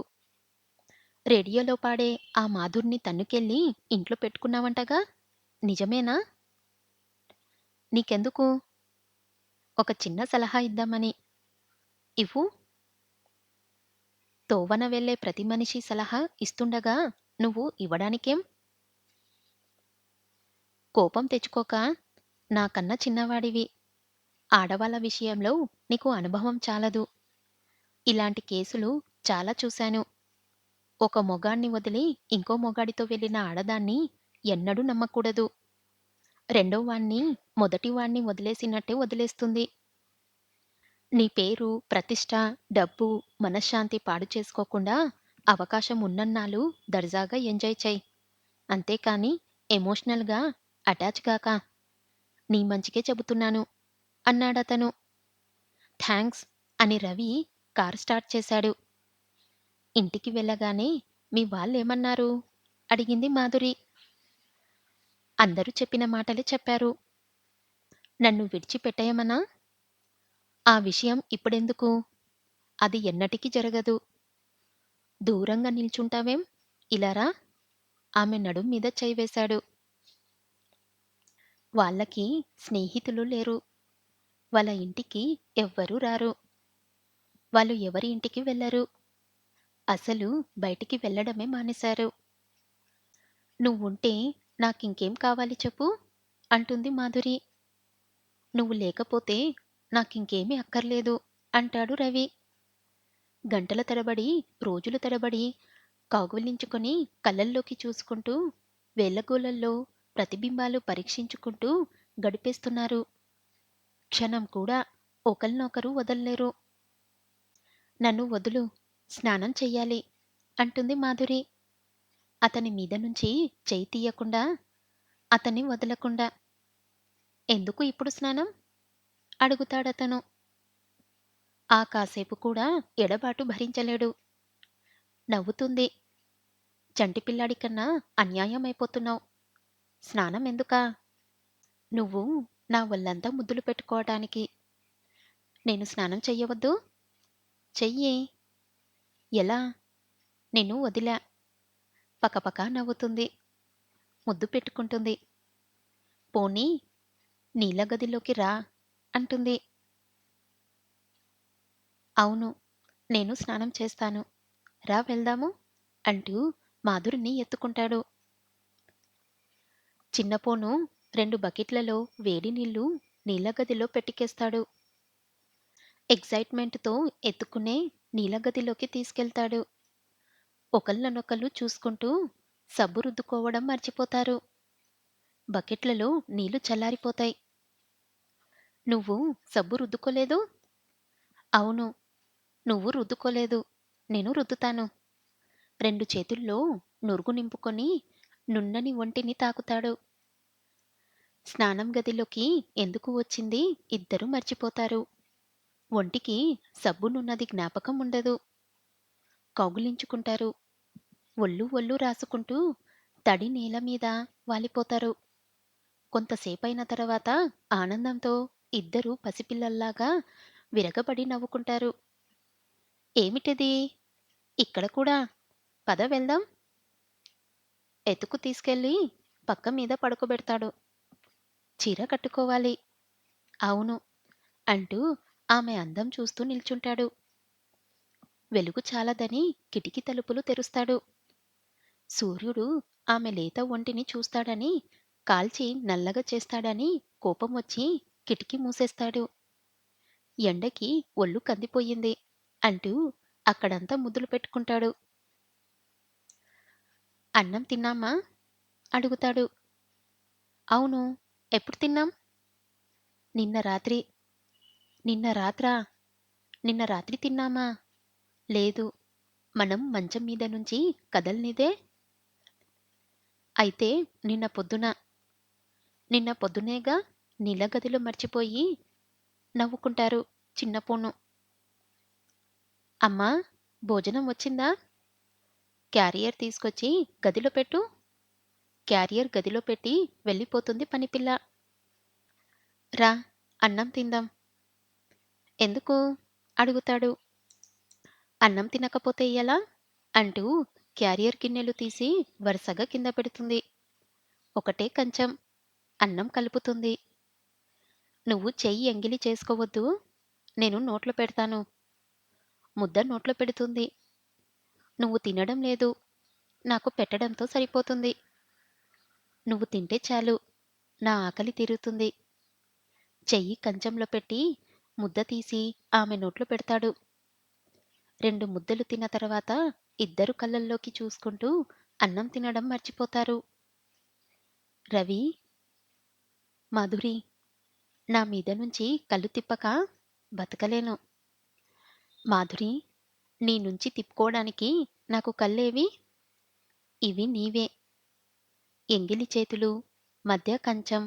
రేడియోలో పాడే ఆ మాధుర్‌ని తన్నుకెళ్ళి ఇంట్లో పెట్టుకున్నావంటగా? నిజమేనా? నీకెందుకు? ఒక చిన్న సలహా ఇద్దామని. ఇవ్వు. తోవన వెళ్ళే ప్రతి మనిషి సలహా ఇస్తుండగా నువ్వు ఇవ్వడానికేం? కోపం తెచ్చుకోక. నాకన్నా చిన్నవాడివి. ఆడవాళ్ళ విషయంలో నీకు అనుభవం చాలదు. ఇలాంటి కేసులు చాలా చూశాను. ఒక మొగాణ్ణి వదిలి ఇంకో మొగాడితో వెళ్ళిన ఆడదాన్ని ఎన్నడూ నమ్మకూడదు. రెండో వాణ్ణి మొదటి వాణ్ణి వదిలేసినట్టే వదిలేస్తుంది. నీ పేరు, ప్రతిష్ట, డబ్బు, మనశ్శాంతి పాడు చేసుకోకుండా అవకాశం ఉన్నన్నాళ్ళు దర్జాగా ఎంజాయ్ చెయ్. అంతేకాని ఎమోషనల్‌గా అటాచ్ గాక. నీ మంచికే చెబుతున్నాను అన్నాడతను. థాంక్స్ అని రవి కారు స్టార్ట్ చేశాడు. ఇంటికి వెళ్ళగానే మీ వాళ్ళేమన్నారు? అడిగింది మాధురి. అందరూ చెప్పిన మాటలే చెప్పారు. నన్ను విడిచిపెట్టేయమనా? ఆ విషయం ఇప్పుడెందుకు? అది ఎన్నటికీ జరగదు. దూరంగా నిల్చుంటావేం? ఇలా రా. ఆమె నడుం మీద చెయ్యి వేశాడు. వాళ్ళకి స్నేహితులు లేరు. వాళ్ళ ఇంటికి ఎవ్వరూ రారు. వాళ్ళు ఎవరి ఇంటికి వెళ్లరు. అసలు బయటికి వెళ్ళడమే మానేశారు. నువ్వుంటే నాకింకేం కావాలి చెప్పు? అంటుంది మాధురి. నువ్వు లేకపోతే నాకింకేమీ అక్కర్లేదు అంటాడు రవి. గంటల తరబడి, రోజుల తరబడి కౌగిలించుకొని కళ్ళల్లోకి చూసుకుంటూ, వేళ్ళగోళ్ళల్లో ప్రతిబింబాలు పరీక్షించుకుంటూ గడిపేస్తున్నారు. క్షణం కూడా ఒకళ్ళనొకరు వదల్లేరు. నన్ను వదులు, స్నానం చెయ్యాలి అంటుంది మాధురి. అతని మీద నుంచి చెయ్యి తీయకుండా, అతన్ని వదలకుండా. ఎందుకు ఇప్పుడు స్నానం? అడుగుతాడతను. ఆ కాసేపు కూడా ఎడబాటు భరించలేడు. నవ్వుతుంది. చంటి పిల్లాడి కన్నా అన్యాయమైపోతున్నావు. స్నానం ఎందుకా? నువ్వు నా ఒళ్ళంతా ముద్దులు పెట్టుకోవటానికి. నేను స్నానం చెయ్యవద్దు? చెయ్యి. ఎలా? నిన్ను వదిలా. పకపక నవ్వుతుంది. ముద్దు పెట్టుకుంటుంది. పోనీ నీళ్ళ గదిలోకి రా అంటుంది. అవును. నేను స్నానం చేస్తాను. రా వెళ్దాము అంటూ మాధురిని ఎత్తుకుంటాడు. చిన్నపోను 2 బకెట్లలో వేడి నీళ్లు నీళ్ళ గదిలో పెట్టికేస్తాడు. ఎక్సైట్‌మెంట్‌తో ఎత్తుకునే నీళ్ళ గదిలోకి తీసుకెళ్తాడు. ఒకళ్ళనొకళ్ళు చూసుకుంటూ సబ్బు రుద్దుకోవడం మర్చిపోతారు. బకెట్లలో నీళ్లు చల్లారిపోతాయి. నువ్వు సబ్బు రుద్దుకోలేదు? అవును. నువ్వు రుద్దుకోలేదు. నేను రుద్దుతాను. 2 చేతుల్లో నురుగు నింపుకొని నున్నని ఒంటిని తాకుతాడు. స్నానం గదిలోకి ఎందుకు వచ్చింది ఇద్దరూ మర్చిపోతారు. ఒంటికి సబ్బునున్నది జ్ఞాపకం ఉండదు. కౌగిలించుకుంటారు. ఒళ్ళు రాసుకుంటూ తడి నేల మీద వాలిపోతారు. కొంతసేపయిన తర్వాత ఆనందంతో ఇద్దరూ పసిపిల్లల్లాగా విరగబడి నవ్వుకుంటారు. ఏమిటిది? ఇక్కడ కూడా. పద వెళ్దాం. ఎతుకు తీసుకెళ్ళి పక్క మీద పడుకోబెడతాడు. చీర కట్టుకోవాలి. అవును. అంటూ ఆమె అందం చూస్తూ నిల్చుంటాడు. వెలుగు చాలదని కిటికీ తలుపులు తెరుస్తాడు. సూర్యుడు ఆమె లేత ఒంటిని చూస్తాడని, కాల్చి నల్లగా చేస్తాడని కోపం వచ్చి కిటికీ మూసేస్తాడు. ఎండకి ఒళ్ళు కందిపోయింది అంటూ అక్కడంతా ముద్దులు పెట్టుకుంటాడు. అన్నం తిన్నామా? అడుగుతాడు. అవును. ఎప్పుడు తిన్నాం? నిన్న రాత్రి. నిన్న రాత్రా? నిన్న రాత్రి తిన్నామా? లేదు. మనం మంచం మీద నుంచి కదల్నిదే. అయితే నిన్న పొద్దున. నిన్న పొద్దునేగా నీళ్ళ గదిలో మర్చిపోయి నవ్వుకుంటారు చిన్న పూను. అమ్మా! భోజనం వచ్చిందా? క్యారియర్ తీసుకొచ్చి గదిలో పెట్టు. క్యారియర్ గదిలో పెట్టి వెళ్ళిపోతుంది పనిపిల్ల. రా, అన్నం తిందాం. ఎందుకు? అడుగుతాడు. అన్నం తినకపోతే ఎలా? అంటూ క్యారియర్ గిన్నెలు తీసి వరుసగా కింద పెడుతుంది. ఒకటే కంచం. అన్నం కలుపుతుంది. "నువ్వు చెయ్యి ఎంగిలి చేసుకోవద్దు. నేను నోట్లో పెడతాను." ముద్ద నోట్లో పెడుతుంది. "నువ్వు తినడం లేదు. నాకు పెట్టడంతో సరిపోతుంది. నువ్వు తింటే చాలు. నా ఆకలి తీరుతుంది." చెయ్యి కంచంలో పెట్టి ముద్ద తీసి ఆమె నోట్లో పెడతాడు. 2 ముద్దలు తిన్న తర్వాత ఇద్దరు కళ్ళల్లోకి చూసుకుంటూ అన్నం తినడం మర్చిపోతారు. రవి, మాధురి, నా మీద నుంచి కళ్ళు తిప్పక బతకలేను. మాధురి, నీ నుంచి తిప్పుకోడానికి నాకు కళ్ళేవి? ఇవి నీవే. ఎంగిలి చేతులు, మధ్య కంచం,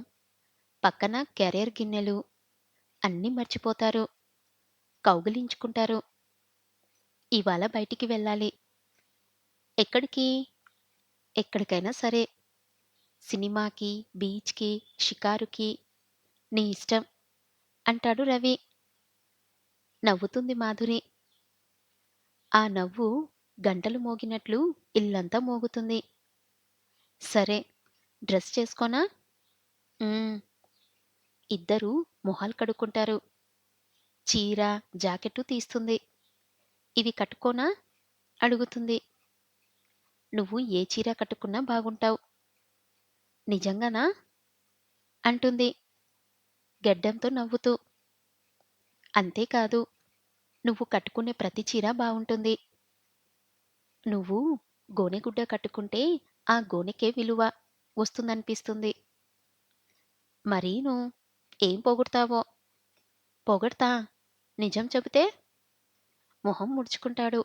పక్కన కెరీర్ గిన్నెలు అన్నీ మర్చిపోతారు. కౌగిలించుకుంటారు. ఇవాళ బయటికి వెళ్ళాలి. ఎక్కడికి? ఎక్కడికైనా సరే. సినిమాకి, బీచ్‌కి, షికారుకి, నీ ఇష్టం అంటాడు రవి. నవ్వుతుంది మాధురి. ఆ నవ్వు గంటలు మోగినట్లు ఇల్లంతా మోగుతుంది. సరే, డ్రెస్ చేసుకోనా? హ్మ్. ఇద్దరూ మొహాలు కడుక్కుంటారు. చీర, జాకెట్టు తీస్తుంది. ఇవి కట్టుకోనా? అడుగుతుంది. నువ్వు ఏ చీర కట్టుకున్నా బాగుంటావు. నిజంగానా? అంటుంది గెడ్డంతో నవ్వుతూ. అంతేకాదు, నువ్వు కట్టుకునే ప్రతి చీర బావుంటుంది. నువ్వు గోనెగుడ్డ కట్టుకుంటే ఆ గోనెకే విలువ వస్తుందనిపిస్తుంది. మరీను ఏం పొగుడుతావో. పొగడ్తా. నిజం చెబితే? మొహం ముడుచుకుంటాడు.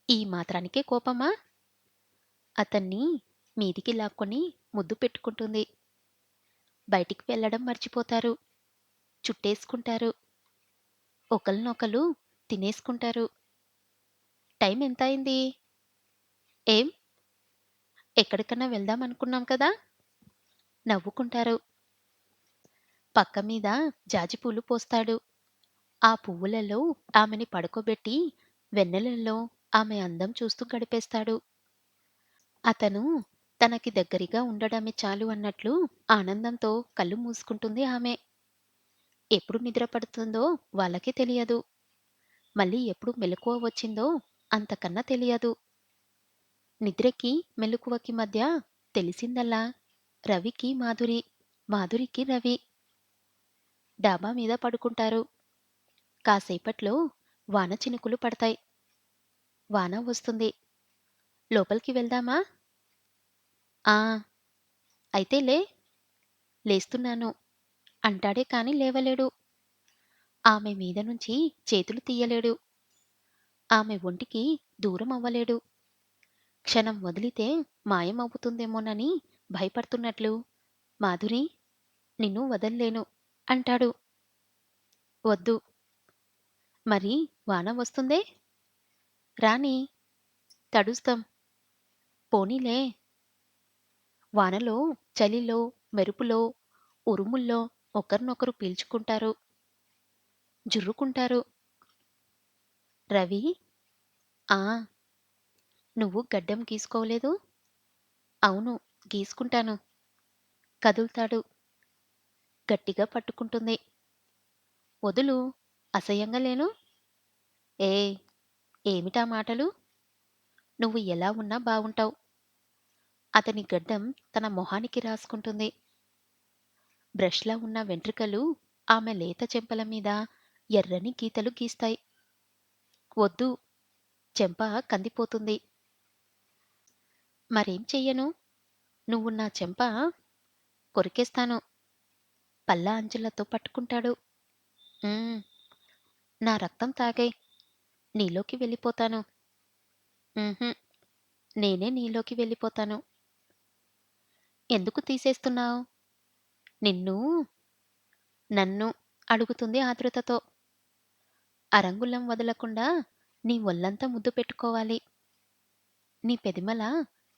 ఈ మాత్రానికే కోపమా? అతన్ని మీదికి లాక్కొని ముద్దు పెట్టుకుంటుంది. బయటికి వెళ్ళడం మర్చిపోతారు. చుట్టేసుకుంటారు. ఒకళ్ళనొకళ్ళు తినేసుకుంటారు. టైం ఎంతయింది? ఏం? ఎక్కడికన్నా వెళ్దామనుకున్నాం కదా! నవ్వుకుంటారు. పక్క మీద జాజిపూలు పోస్తాడు. ఆ పువ్వులలో ఆమెని పడుకోబెట్టి వెన్నెలలో ఆమె అందం చూస్తూ గడిపేస్తాడు. అతను తనకి దగ్గరగా ఉండడమే చాలు అన్నట్లు ఆనందంతో కళ్ళు మూసుకుంటుంది ఆమె. ఎప్పుడు నిద్ర పడుతుందో వాళ్ళకే తెలియదు. మళ్ళీ ఎప్పుడు మెలకువ వచ్చిందో అంతకన్నా తెలియదు. నిద్రకి, మెలకువకి మధ్య తెలిసిందల్లా రవికి మాధురి, మాధురికి రవి. డాబా మీద పడుకుంటారు. కాసేపట్లో వాన చినుకులు పడతాయి. వాన వస్తుంది. లోపలికి వెళ్దామా? ఆ! అయితే లే. లేస్తున్నాను అంటాడే కాని లేవలేడు. ఆమె మీద నుంచి చేతులు తీయలేడు. ఆమె ఒంటికి దూరం అవ్వలేడు. క్షణం వదిలితే మాయమవుతుందేమోనని భయపడుతున్నట్లు, మాధురి, నిన్ను వదల్లేను అంటాడు. వద్దు. మరి వాన వస్తుందే? రానీ. తడుస్తాం. పోనీలే. వానలో, చలిలో, మెరుపులో, ఉరుముల్లో ఒకరినొకరు పీల్చుకుంటారు. జుర్రుకుంటారు. రవి, ఆ! నువ్వు గడ్డం గీసుకోలేదు? అవును. గీసుకుంటాను. కదులుతాడు. గట్టిగా పట్టుకుంటుంది. వదులు. అసహ్యంగా లేను? ఏయ్! ఏమిటా మాటలు? నువ్వు ఎలా ఉన్నా బావుంటావు. అతని గడ్డం తన మొహానికి రాసుకుంటుంది. బ్రష్‌లా ఉన్న వెంట్రుకలు ఆమె లేత చెంపల మీద ఎర్రని గీతలు గీస్తాయి. వద్దు. చెంప కందిపోతుంది. మరేం చెయ్యను? నువ్వు నా చెంప కొరికేస్తాను. పళ్ళ అంచులతో పట్టుకుంటాడు. హ్మ్. నా రక్తం తాగేయ్. నీలోకి వెళ్ళిపోతాను. హుహు. నేనే నీలోకి వెళ్ళిపోతాను. ఎందుకు తీసేస్తున్నావు? నిన్ను, నన్ను అడుగుతుంది ఆతృతతో. అరంగుళం వదలకుండా నీ ఒళ్ళంతా ముద్దు పెట్టుకోవాలి. నీ పెదిమల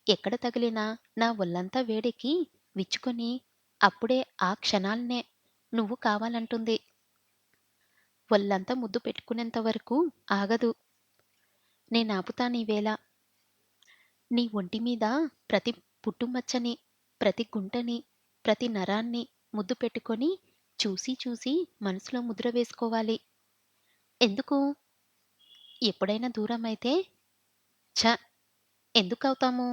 ఎక్కడ తగిలినా నా ఒళ్ళంతా వేడెక్కి విచ్చుకొని అప్పుడే ఆ క్షణాల్నే నువ్వు కావాలంటుంది. ఒళ్ళంతా ముద్దు పెట్టుకునేంత వరకు ఆగదు. నేనాపుతానీవేళ. నీ ఒంటి మీద ప్రతి పుట్టుమచ్చని, ప్రతి గుంటని, ప్రతి నరాన్ని ముద్దు పెట్టుకొని చూసి చూసి మనసులో ముద్ర వేసుకోవాలి. ఎందుకు? ఎప్పుడైనా దూరమైతే ఛ! ఎందుకవుతాము?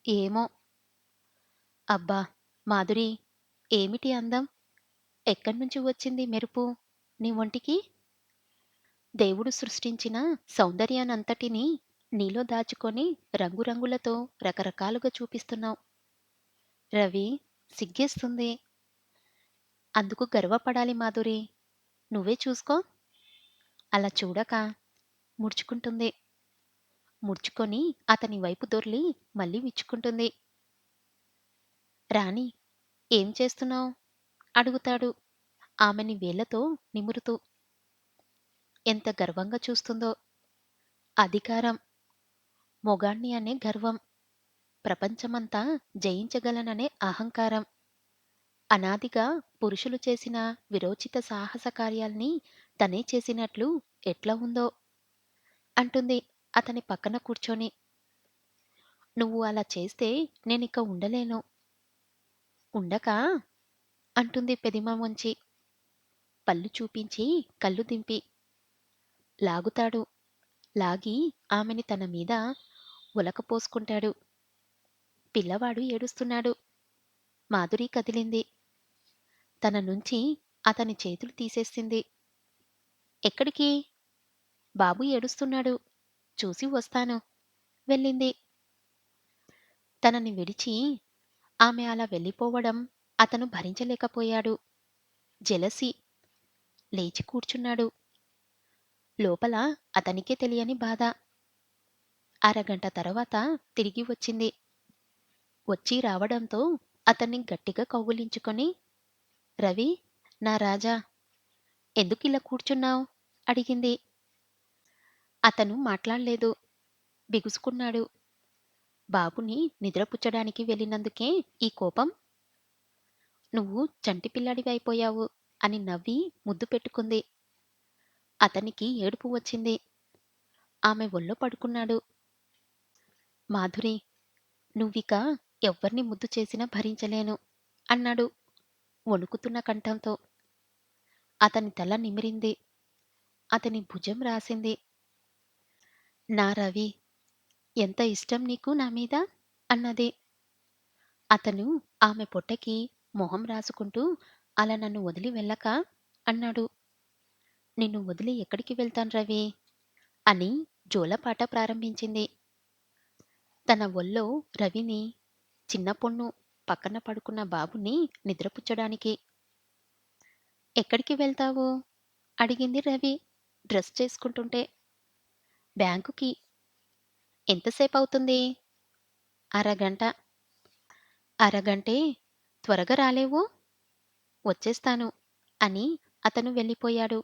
ఏమో! అబ్బా! మాధురి, ఏమిటి అందం? ఎక్కడ్నుంచి వచ్చింది మెరుపు నీ ఒంటికి? దేవుడు సృష్టించిన సౌందర్యానంతటినీ నీలో దాచుకొని రంగురంగులతో రకరకాలుగా చూపిస్తున్నావు. రవి, సిగ్గేస్తుంది. అందుకు గర్వపడాలి మాధురి. నువ్వే చూసుకో. అలా చూడక ముడుచుకుంటుంది. ముడుచుకొని అతని వైపు దొర్లి మళ్ళీ విచ్చుకుంటుంది. రాణి, ఏం చేస్తున్నావు? అడుగుతాడు ఆమెని వేళ్ళతో నిమురుతూ. ఎంత గర్వంగా చూస్తుందో. అధికారం, మొగాణ్ణి అనే గర్వం, ప్రపంచమంతా జయించగలననే అహంకారం. అనాదిగా పురుషులు చేసిన విరోచిత సాహస కార్యాల్ని తనే చేసినట్లు ఎట్లా ఉందో అంటుంది అతని పక్కన కూర్చొని. నువ్వు అలా చేస్తే నేనిక ఉండలేను. ఉండకా? అంటుంది పెదిమ వంచి, పళ్ళు చూపించి కళ్ళు దింపి. లాగుతాడు. లాగి ఆమెని తన మీద ఉలకపోసుకుంటాడు. పిల్లవాడు ఏడుస్తున్నాడు. మాధురి కదిలింది. తన నుంచి అతని చేతులు తీసేసింది. ఎక్కడికి? బాబు ఏడుస్తున్నాడు. చూసి వస్తాను. వెళ్ళింది. తనని విడిచి ఆమె అలా వెళ్ళిపోవడం అతను భరించలేకపోయాడు. జెలసీ. లేచి కూర్చున్నాడు. లోపల అతనికే తెలియని బాధ. అరగంట తర్వాత తిరిగి వచ్చింది. వచ్చి రావడంతో అతన్ని గట్టిగా కౌగిలించుకొని, రవి, నా రాజా, ఎందుకిలా కూర్చున్నావ్? అడిగింది. అతను మాట్లాడలేదు. బిగుసుకున్నాడు. బాబుని నిద్రపుచ్చడానికి వెళ్ళినందుకే ఈ కోపం? నువ్వు చంటి పిల్లాడివి అయిపోయావు అని నవ్వి ముద్దు పెట్టుకుంది. అతనికి ఏడుపు వచ్చింది. ఆమె ఒళ్ళో పడుకున్నాడు. మాధురి, నువ్విక ఎవ్వర్ని ముద్దు చేసినా భరించలేను అన్నాడు వణుకుతున్న కంఠంతో. అతని తల నిమిరింది. అతని భుజం రాసింది. నా రవి, ఎంత ఇష్టం నీకు నా మీద అన్నది. అతను ఆమె పొట్టకి మొహం రాసుకుంటూ అలా నన్ను వదిలి వెళ్ళక అన్నాడు. నిన్ను వదిలి ఎక్కడికి వెళ్తాను రవి అని జోలపాట ప్రారంభించింది. తన ఒళ్ళో రవిని, చిన్న పొన్ను పక్కన పడుకున్న బాబుని నిద్రపుచ్చడానికి. ఎక్కడికి వెళ్తావు? అడిగింది రవి డ్రెస్ చేసుకుంటుంటే. బ్యాంకుకి. ఎంతసేపవుతుంది? అరగంట. అరగంటే త్వరగా రాలేవు? వచ్చేస్తాను అని అతను వెళ్ళిపోయాడు.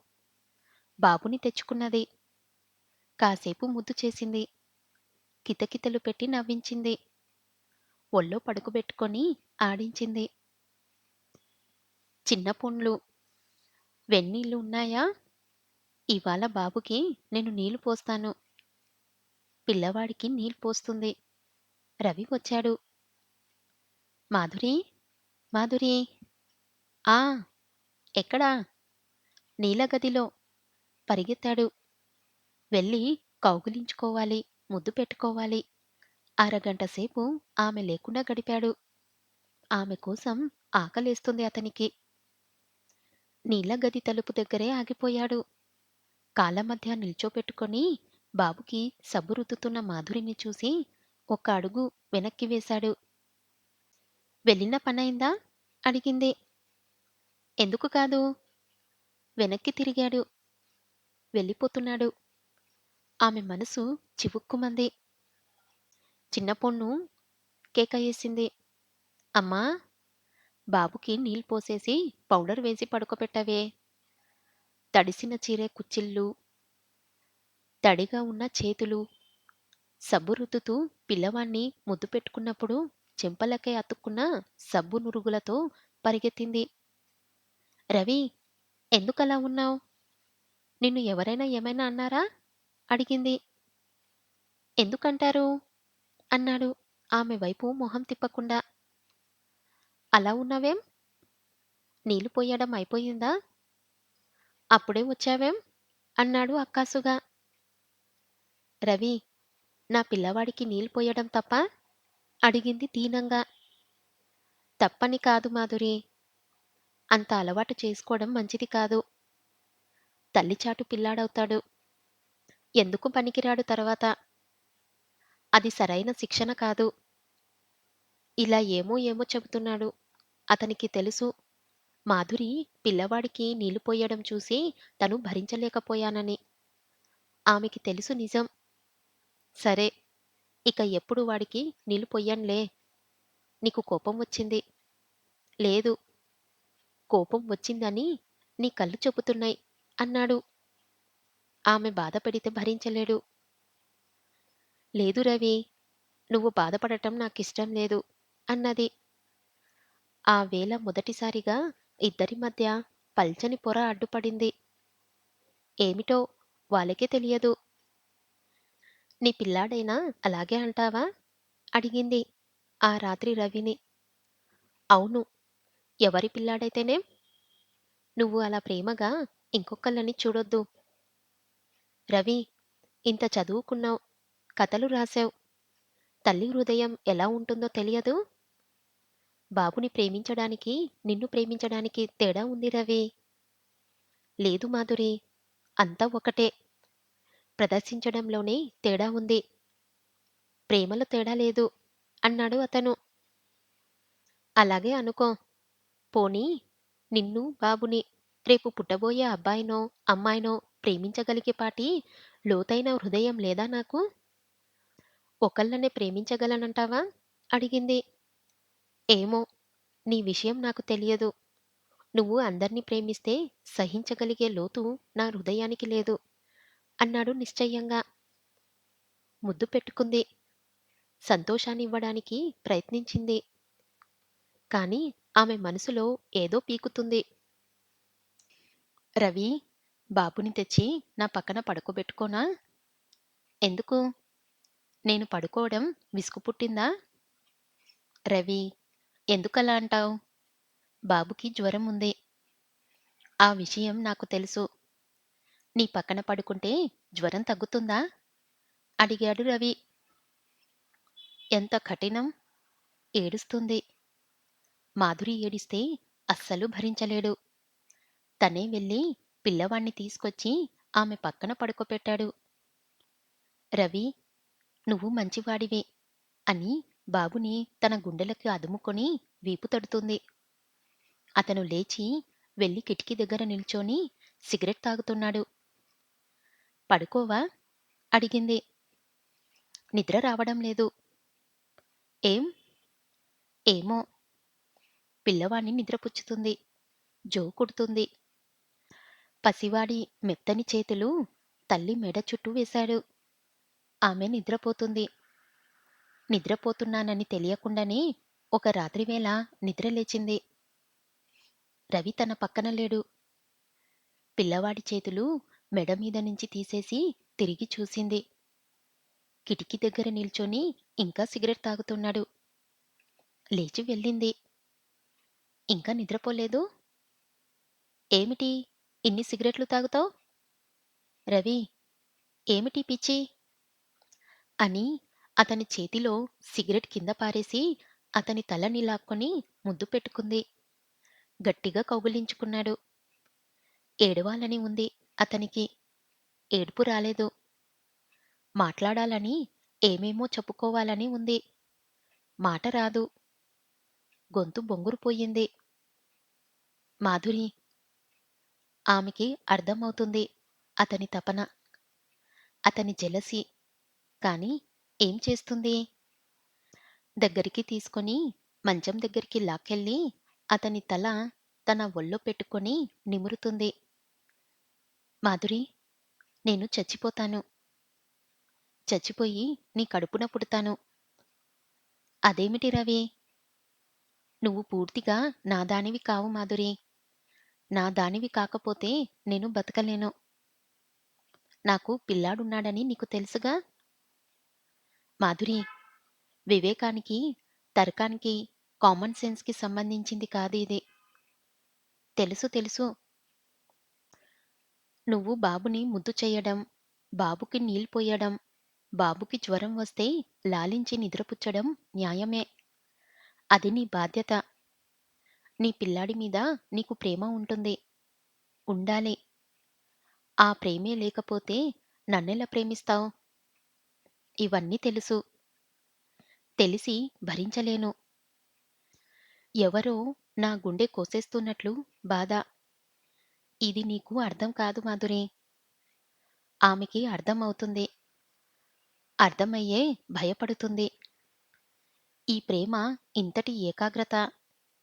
బాబుని తెచ్చుకున్నది. కాసేపు ముద్దు చేసింది. కితకితలు పెట్టి నవ్వించింది. ఒళ్ళో పడుకోబెట్టుకొని ఆడించింది. చిన్న పొన్లు. వెన్నీళ్ళు ఉన్నాయా? ఇవాళ బాబుకి నేను నీళ్లు పోస్తాను. పిల్లవాడికి నీళ్ళు పోస్తుంది. రవి వచ్చాడు. మాధురీ, మాధురీ. ఆ! ఎక్కడా? నీళ్ళ గదిలో. పరిగెత్తాడు. వెళ్ళి కౌగిలించుకోవాలి, ముద్దు పెట్టుకోవాలి. అరగంట సేపు ఆమె లేకుండా గడిపాడు. ఆమె కోసం ఆకలేస్తుంది అతనికి. నీళ్ళ గది తలుపు దగ్గరే ఆగిపోయాడు. కాళ్ళ మధ్య నిల్చోపెట్టుకొని బాబుకి సబ్బు రుద్దుతున్న మాధురిని చూసి ఒక్క అడుగు వెనక్కి వేశాడు. వెళ్ళిన పనైందా? అడిగింది. ఎందుకు కాదు? వెనక్కి తిరిగాడు. వెళ్ళిపోతున్నాడు. ఆమె మనసు చివుక్కుమంది. చిన్న పొన్ను కేక ఏసింది. అమ్మా! బాబుకి నీళ్ళు పోసేసి పౌడర్ వేసి పడుకోపెట్టవే. తడిసిన చీరె కుచ్చిళ్ళు, తడిగా ఉన్న చేతులు, సబ్బు రుద్దుతూ పిల్లవాణ్ణి ముద్దు పెట్టుకున్నప్పుడు చెంపలకై అతుక్కున్న సబ్బు నురుగులతో పరిగెత్తింది. రవి, ఎందుకలా ఉన్నావ్? నిన్ను ఎవరైనా ఏమైనా అన్నారా? అడిగింది. ఎందుకంటారు? అన్నాడు ఆమె వైపు మొహం తిప్పకుండా. అలా ఉన్నావేం? నీళ్ళు పొయ్యడం అయిపోయిందా? అప్పుడే వచ్చావేం? అన్నాడు అక్కాసుగా. రవి, నా పిల్లవాడికి నీళ్ళు పొయ్యడం తప్పా? అడిగింది దీనంగా. తప్పని కాదు మాధురి. అంత అలవాటు చేసుకోవడం మంచిది కాదు. తల్లిచాటు పిల్లాడవుతాడు. ఎందుకు పనికిరాడు తర్వాత. అది సరైన శిక్షణ కాదు. ఇలా ఏమో ఏమో చెబుతున్నాడు. అతనికి తెలుసు మాధురి పిల్లవాడికి నీళ్ళు పొయ్యడం చూసి తను భరించలేకపోయానని. ఆమెకి తెలుసు నిజం. సరే, ఇక ఎప్పుడు వాడికి నీళ్ళు పొయ్యనులే. నీకు కోపం వచ్చింది. లేదు, కోపం వచ్చిందని నీ కళ్ళు చెబుతున్నాయి అన్నాడు. ఆమె బాధపడితే భరించలేడు. లేదు రవి, నువ్వు బాధపడటం నాకిష్టం లేదు అన్నది. ఆ వేళ మొదటిసారిగా ఇద్దరి మధ్య పల్చని పొర అడ్డుపడింది. ఏమిటో వాళ్ళకే తెలియదు. నీ పిల్లాడైనా అలాగే అంటావా? అడిగింది ఆ రాత్రి రవిని. అవును, ఎవరి పిల్లాడైతేనేం? నువ్వు అలా ప్రేమగా ఇంకొకళ్ళని చూడొద్దు. రవి, ఇంత చదువుకున్నావు, కథలు రాశావు. తల్లి హృదయం ఎలా ఉంటుందో తెలియదు. బాబుని ప్రేమించడానికి, నిన్ను ప్రేమించడానికి తేడా ఉంది రవి. లేదు మాధురి, అంతా ఒకటే. ప్రదర్శించడంలోనే తేడా ఉంది. ప్రేమలో తేడా లేదు అన్నాడు అతను. అలాగే అనుకో. పోనీ నిన్ను, బాబుని రేపు పుట్టబోయే అబ్బాయినో, అమ్మాయినో ప్రేమించగలిగే పాటి లోతైన హృదయం లేదా నాకు? ఒకళ్ళనే ప్రేమించగలనంటావా? అడిగింది. ఏమో, నీ విషయం నాకు తెలియదు. నువ్వు అందర్నీ ప్రేమిస్తే సహించగలిగే లోతు నా హృదయానికి లేదు అన్నాడు నిశ్చయంగా. ముద్దు పెట్టుకుంది. సంతోషాన్నివ్వడానికి ప్రయత్నించింది. కాని ఆమె మనసులో ఏదో పీకుతుంది. రవి, బాబుని తెచ్చి నా పక్కన పడుకోబెట్టుకోనా? ఎందుకు? నేను పడుకోవడం విసుగు పుట్టిందా? రవి, ఎందుకలా అంటావు? బాబుకి జ్వరం ఉంది. ఆ విషయం నాకు తెలుసు. నీ పక్కన పడుకుంటే జ్వరం తగ్గుతుందా? అడిగాడు రవి. ఎంత కఠినం! ఏడుస్తుంది. మాధురి ఏడిస్తే అస్సలు భరించలేడు. తనే వెళ్ళి పిల్లవాణ్ణి తీసుకొచ్చి ఆమె పక్కన పడుకోపెట్టాడు. రవి, నువ్వు మంచివాడివి అని బాబుని తన గుండెలకి అదుముకొని వీపు తడుతుంది. అతను లేచి వెళ్ళి కిటికీ దగ్గర నిల్చొని సిగరెట్ తాగుతున్నాడు. పడుకోవా? అడిగింది. నిద్ర రావడం లేదు. ఏం? ఏమో, పిల్లవాణ్ణి నిద్రపుచ్చుతుంది. జో కుడుతుంది. పసివాడి మెత్తని చేతులు తల్లి మెడ చుట్టూ వేశాడు. ఆమె నిద్రపోతుంది. నిద్రపోతున్నానని తెలియకుండానే ఒక రాత్రివేళ నిద్రలేచింది. రవి తన పక్కన లేడు. పిల్లవాడి చేతులు మెడ మీద నుంచి తీసేసి తిరిగి చూసింది. కిటికీ దగ్గర నిల్చొని ఇంకా సిగరెట్ తాగుతున్నాడు. లేచి వెళ్ళింది. ఇంకా నిద్రపోలేదు? ఏమిటి ఇన్ని సిగరెట్లు తాగుతావ్? రవి, ఏమిటి పిచ్చి? అని అతని చేతిలో సిగరెట్ కింద పారేసి అతని తలని లాక్కొని ముద్దు పెట్టుకుంది. గట్టిగా కౌగిలించుకున్నాడు. ఏడవాలని ఉంది అతనికి. ఏడుపు రాలేదు. మాట్లాడాలని, ఏమేమో చెప్పుకోవాలని ఉంది. మాట రాదు. గొంతు బొంగురుపోయింది. మాధురి, ఆమెకి అర్థమవుతుంది అతని తపన, అతని జెలసీ. కాని ఏం చేస్తుంది? దగ్గరికి తీసుకొని మంచం దగ్గరికి లాక్కెళ్ళి అతని తల తన ఒళ్ళో పెట్టుకొని నిమురుతుంది. మాధురి, నేను చచ్చిపోతాను. చచ్చిపోయి నీ కడుపున పుడతాను. అదేమిటి రవి? నువ్వు పూర్తిగా నా దానివి కావు మాధురి. నా దానివి కాకపోతే నేను బతకలేను. నాకు పిల్లాడున్నాడని నీకు తెలుసుగా? మాధురి, వివేకానికి, తర్కానికి, కామన్ సెన్స్‌కి సంబంధించింది కాదు ఇది. తెలుసు తెలుసు. నువ్వు బాబుని ముద్దు చెయ్యడం, బాబుకి నీళ్ళు పొయ్యడం, బాబుకి జ్వరం వస్తే లాలించి నిద్రపుచ్చడం న్యాయమే. అది నీ బాధ్యత. నీ పిల్లాడి మీద నీకు ప్రేమ ఉంటుంది. ఉండాలి. ఆ ప్రేమే లేకపోతే నన్నెలా ప్రేమిస్తావు? ఇవన్నీ తెలుసు. తెలిసి భరించలేను. ఎవరో నా గుండె కోసేస్తున్నట్లు బాధ. ఇది నీకు అర్థం కాదు మాధురి. ఆమెకి అర్థమవుతుంది. అర్థమయ్యే భయపడుతుంది. ఈ ప్రేమ ఇంతటి ఏకాగ్రత,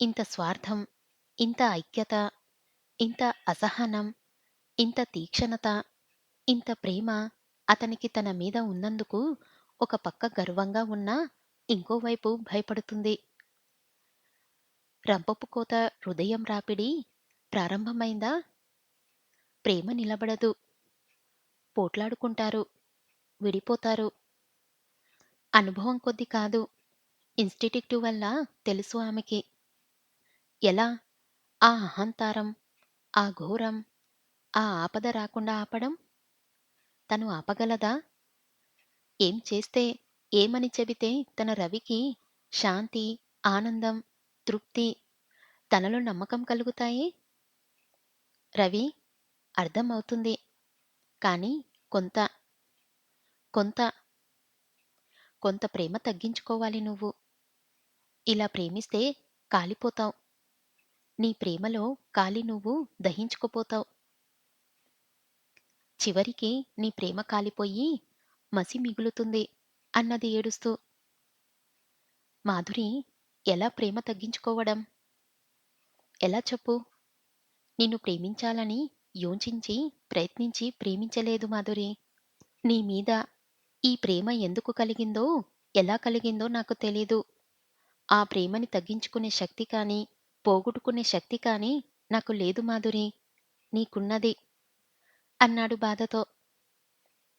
ఇంత స్వార్థం, ఇంత ఐక్యత, ఇంత అసహనం, ఇంత తీక్షణత, ఇంత ప్రేమ అతనికి తన మీద ఉన్నందుకు ఒక పక్క గర్వంగా ఉన్నా, ఇంకోవైపు భయపడుతుంది. రంపపు కోత హృదయం రాపిడి ప్రారంభమైందా? ప్రేమ నిలబడదు. పోట్లాడుకుంటారు. విడిపోతారు. అనుభవం కొద్దీ కాదు. ఇన్‌స్టిట్యూట్ వల్ల తెలుసు ఆమెకి. ఎలా? ఆ అహంతారం, ఆ ఘోరం, ఆ ఆపద రాకుండా ఆపడం? తను ఆపగలదా? ఏం చేస్తే, ఏమని చెబితే తన రవికి శాంతి, ఆనందం, తృప్తి, తనలో నమ్మకం కలుగుతాయి? రవి, అర్థమవుతుంది. కానీ కొంత, కొంత, కొంత ప్రేమ తగ్గించుకోవాలి నువ్వు. ఇలా ప్రేమిస్తే కాలిపోతావు. నీ ప్రేమలో కాలి నువ్వు దహించుకుపోతావు. చివరికి నీ ప్రేమ కాలిపోయి మసి మిగులుతుంది అన్నది ఏడుస్తూ. మాధురి, ఎలా ప్రేమ తగ్గించుకోవడం? ఎలా చెప్పు? నిన్ను ప్రేమించాలని యోచించి, ప్రయత్నించి ప్రేమించలేదు మాధురి. నీ మీద ఈ ప్రేమ ఎందుకు కలిగిందో, ఎలా కలిగిందో నాకు తెలీదు. ఆ ప్రేమని తగ్గించుకునే శక్తి కానీ, పోగొట్టుకునే శక్తి కానీ నాకు లేదు మాధురి. నీకున్నది అన్నాడు బాధతో.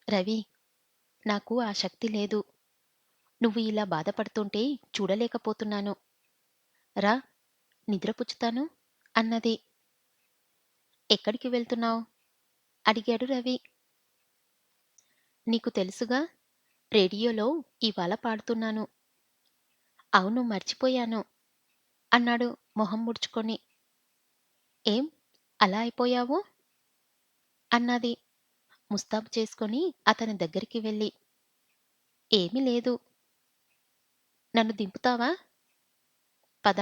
రవి, నాకు ఆ శక్తి లేదు. నువ్వు ఇలా బాధపడుతుంటే చూడలేకపోతున్నాను. రా, నిద్రపుచ్చుతాను అన్నది. ఎక్కడికి వెళ్తున్నావు? అడిగాడు రవి. నీకు తెలుసుగా, రేడియోలో ఇవాళ పాడుతున్నాను. అవును, మర్చిపోయాను అన్నాడు మొహం ముడుచుకొని. ఏం, అలా అయిపోయావు? అన్నది ముస్తాబు చేసుకొని అతని దగ్గరికి వెళ్ళి. ఏమీ లేదు. నన్ను దింపుతావా? పద.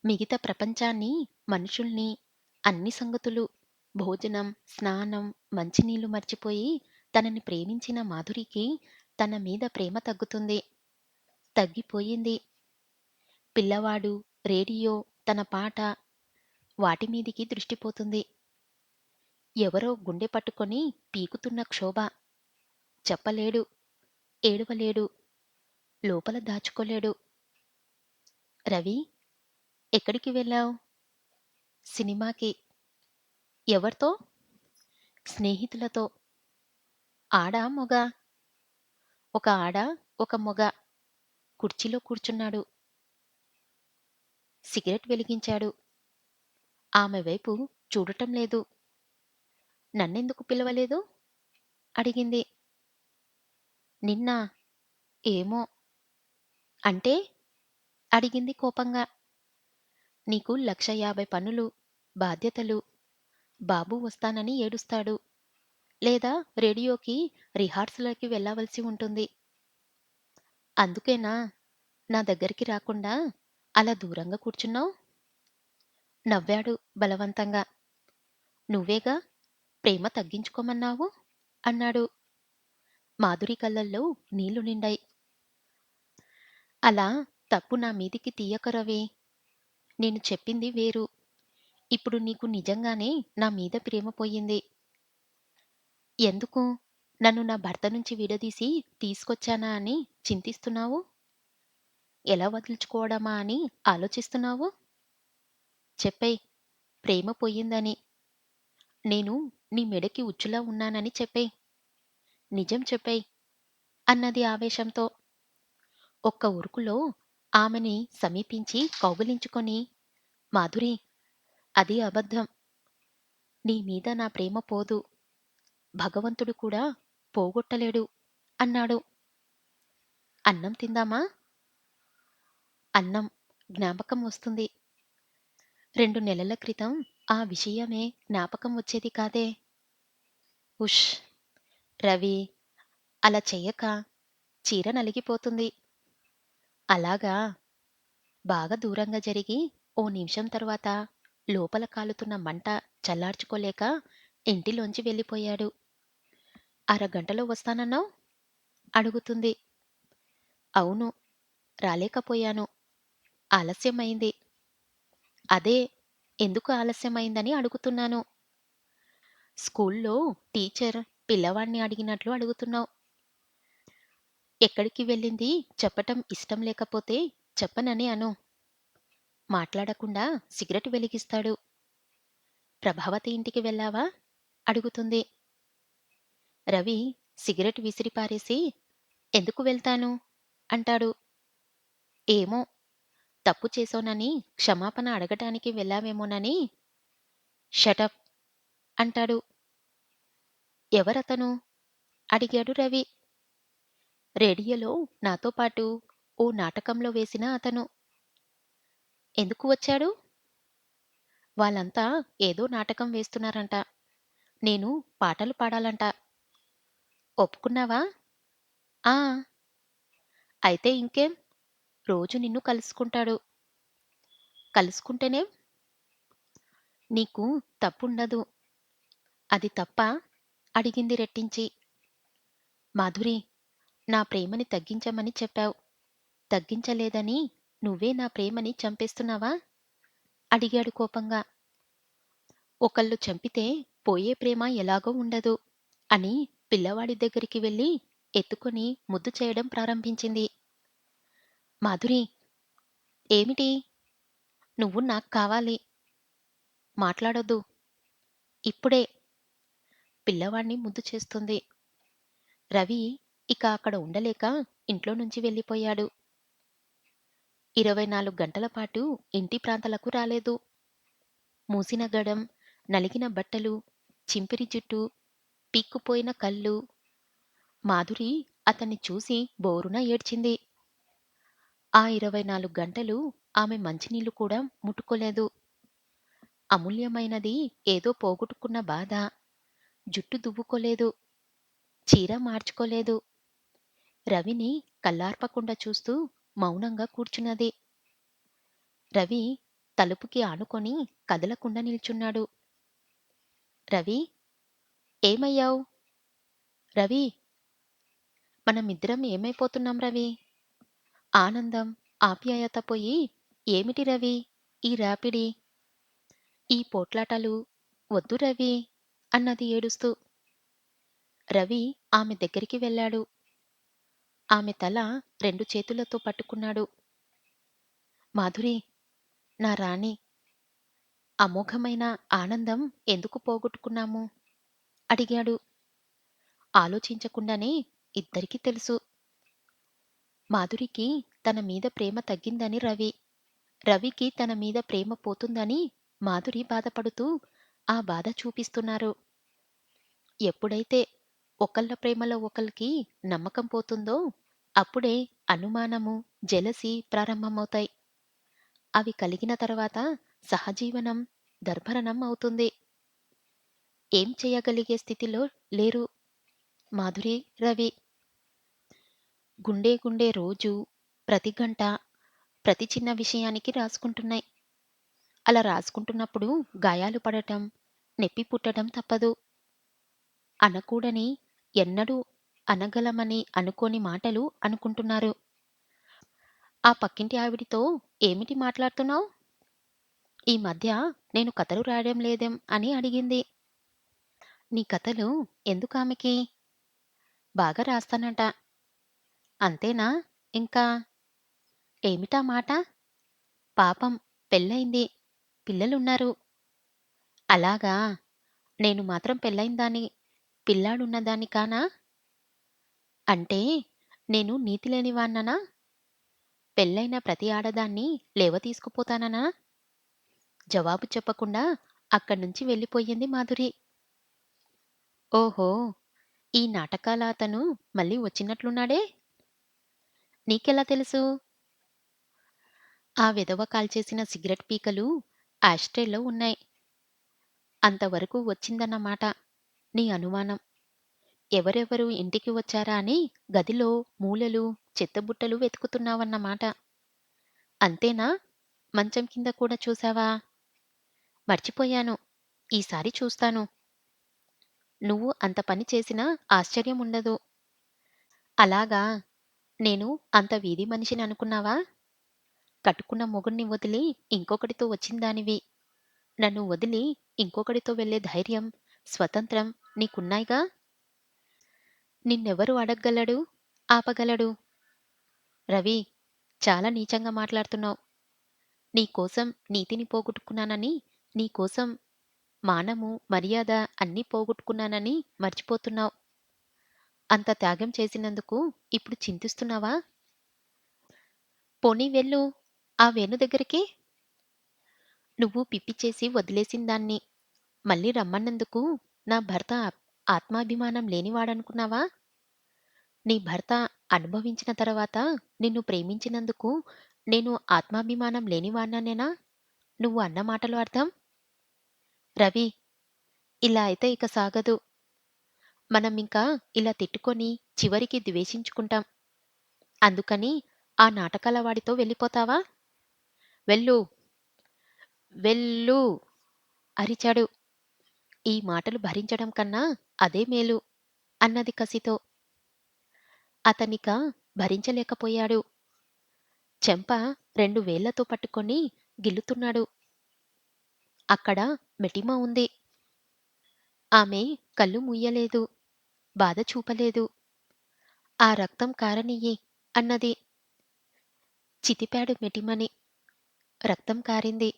మిగతా ప్రపంచాన్ని, మనుషుల్ని, అన్ని సంగతులు, భోజనం, స్నానం, మంచినీళ్లు మర్చిపోయి తనని ప్రేమించిన మాధురికి తన మీద ప్రేమ తగ్గుతుంది. తగ్గిపోయింది. పిల్లవాడు, రేడియో, తన పాట, వాటి మీదికి దృష్టిపోతుంది. ఎవరో గుండె పట్టుకొని పీకుతున్న క్షోభ. చెప్పలేడు. ఏడవలేడు. లోపల దాచుకోలేడు. రవి, ఎక్కడికి వెళ్ళావు? సినిమాకి. ఎవరితో? స్నేహితులతో. ఆడా? మొగా? ఒక ఆడ, ఒక మొగ. కుర్చీలో కూర్చున్నాడు. సిగరెట్ వెలిగించాడు. ఆమె వైపు చూడటం లేదు. నన్నెందుకు పిలవలేదు? అడిగింది. నిన్నా? ఏమో. అంటే? అడిగింది కోపంగా. నీకు 1,50,000 పనులు, బాధ్యతలు. బాబు వస్తానని ఏడుస్తాడు. లేదా రేడియోకి రిహార్సల్‌కి వెళ్ళవలసి ఉంటుంది. అందుకేనా నా దగ్గరికి రాకుండా అలా దూరంగా కూర్చున్నావు? నవ్వాడు బలవంతంగా. నువ్వేగా ప్రేమ తగ్గించుకోమన్నావు? అన్నాడు. మాధురి కళ్ళల్లో నీళ్లు నిండాయి. అలా తప్పు నా మీదికి తీయక రవి. నేను చెప్పింది వేరు. ఇప్పుడు నీకు నిజంగానే నా మీద ప్రేమ పోయింది. ఎందుకు? నన్ను నా భర్త నుంచి విడదీసి తీసుకొచ్చానా అని చింతిస్తున్నావు? ఎలా వదులుచుకోవడమా అని ఆలోచిస్తున్నావు? చెప్పేయ్, ప్రేమ పోయిందని. నేను నీ మెడకి ఉచ్చులా ఉన్నానని చెప్పేయ్. నిజం చెప్పేయ్ అన్నది ఆవేశంతో. ఒక్క ఉరుకులో ఆమెని సమీపించి కౌగిలించుకొని, "మాధురి, అది అబద్ధం. నీ మీద నా ప్రేమ పోదు. భగవంతుడు కూడా పోగొట్టలేడు" అన్నాడు. "అన్నం తిందామా?" అన్నం జ్ఞాపకం వస్తుంది. 2 నెలల క్రితం ఆ విషయమే జ్ఞాపకం వచ్చేది కాదే. ఉష్! రవి, అలా చెయ్యక. చీర నలిగిపోతుంది. అలాగా? బాగా దూరంగా జరిగి ఓ నిమిషం తరువాత లోపల కాలుతున్న మంట చల్లార్చుకోలేక ఇంటిలోంచి వెళ్ళిపోయాడు. అరగంటలో వస్తానన్నావ్? అడుగుతుంది. అవును. రాలేకపోయాను. ఆలస్యమైంది. అదే, ఎందుకు ఆలస్యమైందని అడుగుతున్నాను. స్కూల్లో టీచర్ పిల్లవాణ్ణి అడిగినట్లు అడుగుతున్నావు. ఎక్కడికి వెళ్ళింది చెప్పటం ఇష్టం లేకపోతే చెప్పనని అను. మాట్లాడకుండా సిగరెట్ వెలిగిస్తాడు. ప్రభావతి ఇంటికి వెళ్ళావా? అడుగుతుంది. రవి సిగరెట్ విసిరిపారేసి, ఎందుకు వెళ్తాను? అంటాడు. ఏమో, తప్పు చేశానని క్షమాపణ అడగటానికి వెళ్ళావేమోనని. షటప్ అంటాడు. ఎవరతను? అడిగాడు రవి. రేడియోలో నాతో పాటు ఓ నాటకంలో వేసిన అతను. ఎందుకు వచ్చాడు? వాళ్ళంతా ఏదో నాటకం వేస్తున్నారంట. నేను పాటలు పాడాలంట. ఒప్పుకున్నావా? ఆ. అయితే ఇంకేం? రోజు నిన్ను కలుసుకుంటాడు. కలుసుకుంటేనేం? నీకు తప్పుండదు. అది తప్పా? అడిగింది రెట్టించి. మాధురి, నా ప్రేమని తగ్గించమని చెప్పావు. తగ్గించలేదని నువ్వే నా ప్రేమని చంపేస్తున్నావా? అడిగాడు కోపంగా. ఒకళ్ళు చంపితే పోయే ప్రేమ ఎలాగో ఉండదు అని పిల్లవాడి దగ్గరికి వెళ్ళి ఎత్తుకొని ముద్దు చేయడం ప్రారంభించింది. మాధురి, ఏమిటి? నువ్వు నాకు కావాలి. మాట్లాడొద్దు. ఇప్పుడే. పిల్లవాణ్ణి ముద్దు చేస్తుంది. రవి ఇక అక్కడ ఉండలేక ఇంట్లో నుంచి వెళ్ళిపోయాడు. 24 గంటల పాటు ఇంటి ప్రాంతాలకు రాలేదు. మూసిన గడం, నలిగిన బట్టలు, చింపిరి జుట్టు, పీక్కుపోయిన కళ్ళు. మాధురి అతన్ని చూసి బోరున ఏడ్చింది. ఆ 24 గంటలు ఆమె మంచినీళ్లు కూడా ముట్టుకోలేదు. అమూల్యమైనది ఏదో పోగొట్టుకున్న బాధ. జుట్టు దువ్వుకోలేదు. చీర మార్చుకోలేదు. రవిని కళ్ళార్పకుండా చూస్తూ మౌనంగా కూర్చున్నది. రవి తలుపుకి ఆనుకొని కదలకుండా నిల్చున్నాడు. రవి, ఏమయ్యావ్? రవి, మనమిద్దరం ఏమైపోతున్నాం రవి? ఆనందం, ఆప్యాయత పోయి, ఏమిటి రవి ఈ రాపిడి? ఈ పోట్లాటలు వద్దు రవి అన్నది ఏడుస్తూ. రవి ఆమె దగ్గరికి వెళ్ళాడు. ఆమె తల 2 చేతులతో పట్టుకున్నాడు. మాధురి, నా రాణి, అమోఘమైన ఆనందం ఎందుకు పోగొట్టుకున్నాము? అడిగాడు. ఆలోచించకుండానే ఇద్దరికీ తెలుసు. మాధురికి తన మీద ప్రేమ తగ్గిందని రవి, రవికి తన మీద ప్రేమ పోతుందని మాధురి బాధపడుతూ ఆ బాధ చూపిస్తున్నారు. ఎప్పుడైతే ఒకళ్ళ ప్రేమలో ఒకళ్ళకి నమ్మకం పోతుందో అప్పుడే అనుమానము, జెలసీ ప్రారంభమవుతాయి. అవి కలిగిన తర్వాత సహజీవనం దర్భరణం అవుతుంది. ఏం చేయగలిగే స్థితిలో లేరు మాధురి, రవి. గుండె గుండె రోజూ, ప్రతి గంట, ప్రతి చిన్న విషయానికి రాసుకుంటున్నాయి. అలా రాసుకుంటున్నప్పుడు గాయాలు పడటం, నొప్పి పుట్టడం తప్పదు. అనకూడని, ఎన్నడూ అనగలమని అనుకోని మాటలు అనుకుంటున్నారు. ఆ పక్కింటి ఆవిడితో ఏమిటి మాట్లాడుతున్నావ్? ఈ మధ్య నేను కథలు రాయడం లేదేం అని అడిగింది. నీ కథలు ఎందుకామెకి? బాగా రాస్తానట. అంతేనా? ఇంకా? ఏమిటా మాట? పాపం, పెళ్ళయింది. పిల్లలున్నారు. అలాగా? నేను మాత్రం పెళ్ళయిందాన్ని, పిల్లాడున్నదాన్ని కానా? అంటే నేను నీతిలేనివాన్ననా? పెళ్ళైన ప్రతి ఆడదాన్ని లేవతీసుకుపోతాననా? జవాబు చెప్పకుండా అక్కడ్నుంచి వెళ్ళిపోయింది మాధురి. ఓహో! ఈ నాటకాల అతను మళ్ళీ వచ్చినట్లున్నాడే? నీకెలా తెలుసు? ఆ వెధవ కాల్చేసిన సిగరెట్ పీకలు ఆష్‌ట్రేలో ఉన్నాయి. అంతవరకు వచ్చిందన్నమాట నీ అనుమానం. ఎవరెవరు ఇంటికి వచ్చారా అని గదిలో మూలలు, చెత్తబుట్టలు వెతుకుతున్నావన్నమాట. అంతేనా? మంచం కింద కూడా చూసావా? మర్చిపోయాను. ఈసారి చూస్తాను. నువ్వు అంత పని చేసినా ఆశ్చర్యం ఉండదు. అలాగా? నేను అంత వీధి మనిషిని అనుకున్నావా? కట్టుకున్న మొగుడిని వదిలి ఇంకొకడితో వచ్చిందానివి. నన్ను వదిలి ఇంకొకడితో వెళ్ళే ధైర్యం, స్వతంత్రం నీకున్నాయిగా? నిన్నెవరు అడగ్గలడు? ఆపగలడు? రవి! చాలా నీచంగా మాట్లాడుతున్నావు. నీకోసం నీతిని పోగొట్టుకున్నానని, నీకోసం మానము, మర్యాద అన్నీ పోగొట్టుకున్నానని మర్చిపోతున్నావు. అంత త్యాగం చేసినందుకు ఇప్పుడు చింతిస్తున్నావా? పోనీ వెళ్ళు ఆ వేణు దగ్గరికి. నువ్వు పిప్పి చేసి వదిలేసిందాన్ని మళ్ళీ రమ్మన్నందుకు నా భర్త ఆత్మాభిమానం లేనివాడనుకున్నావా? నీ భర్త అనుభవించిన తర్వాత నిన్ను ప్రేమించినందుకు నేను ఆత్మాభిమానం లేనివాడిననేనా నువ్వు అన్న మాటలు అర్థం? రవి! ఇలా అయితే ఇక సాగదు. మనమింకా ఇలా తిట్టుకొని చివరికి ద్వేషించుకుంటాం. అందుకని ఆ నాటకాల వాడితో వెళ్ళిపోతావా? వెళ్ళు. వెళ్ళు అరిచాడు. ఈ మాటలు భరించడం కన్నా అదే మేలు అన్నది కసితో. అతనిక భరించలేకపోయాడు. చెంప 2 వేళ్లతో పట్టుకొని గిల్లుతున్నాడు. అక్కడ మెటిమ ఉంది. ఆమె కళ్ళు ముయ్యలేదు. బాధ చూపలేదు. ఆ రక్తం కారనియ్యి అన్నది. చితిపాడు మెటిమని. రక్తం కారింది.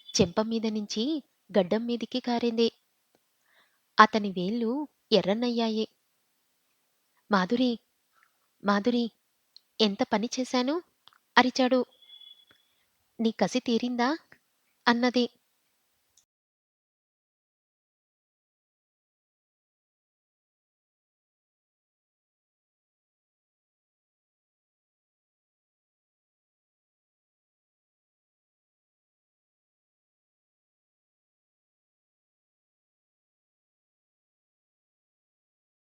చెంప మీద నుంచి గడ్డం మీదికి కారింది. అతని వేళ్ళు ఎర్రనయ్యాయి. మాధురి! మాధురి! ఎంత పని చేశాను? అరిచాడు. నీ కసి తీరిందా? అన్నది.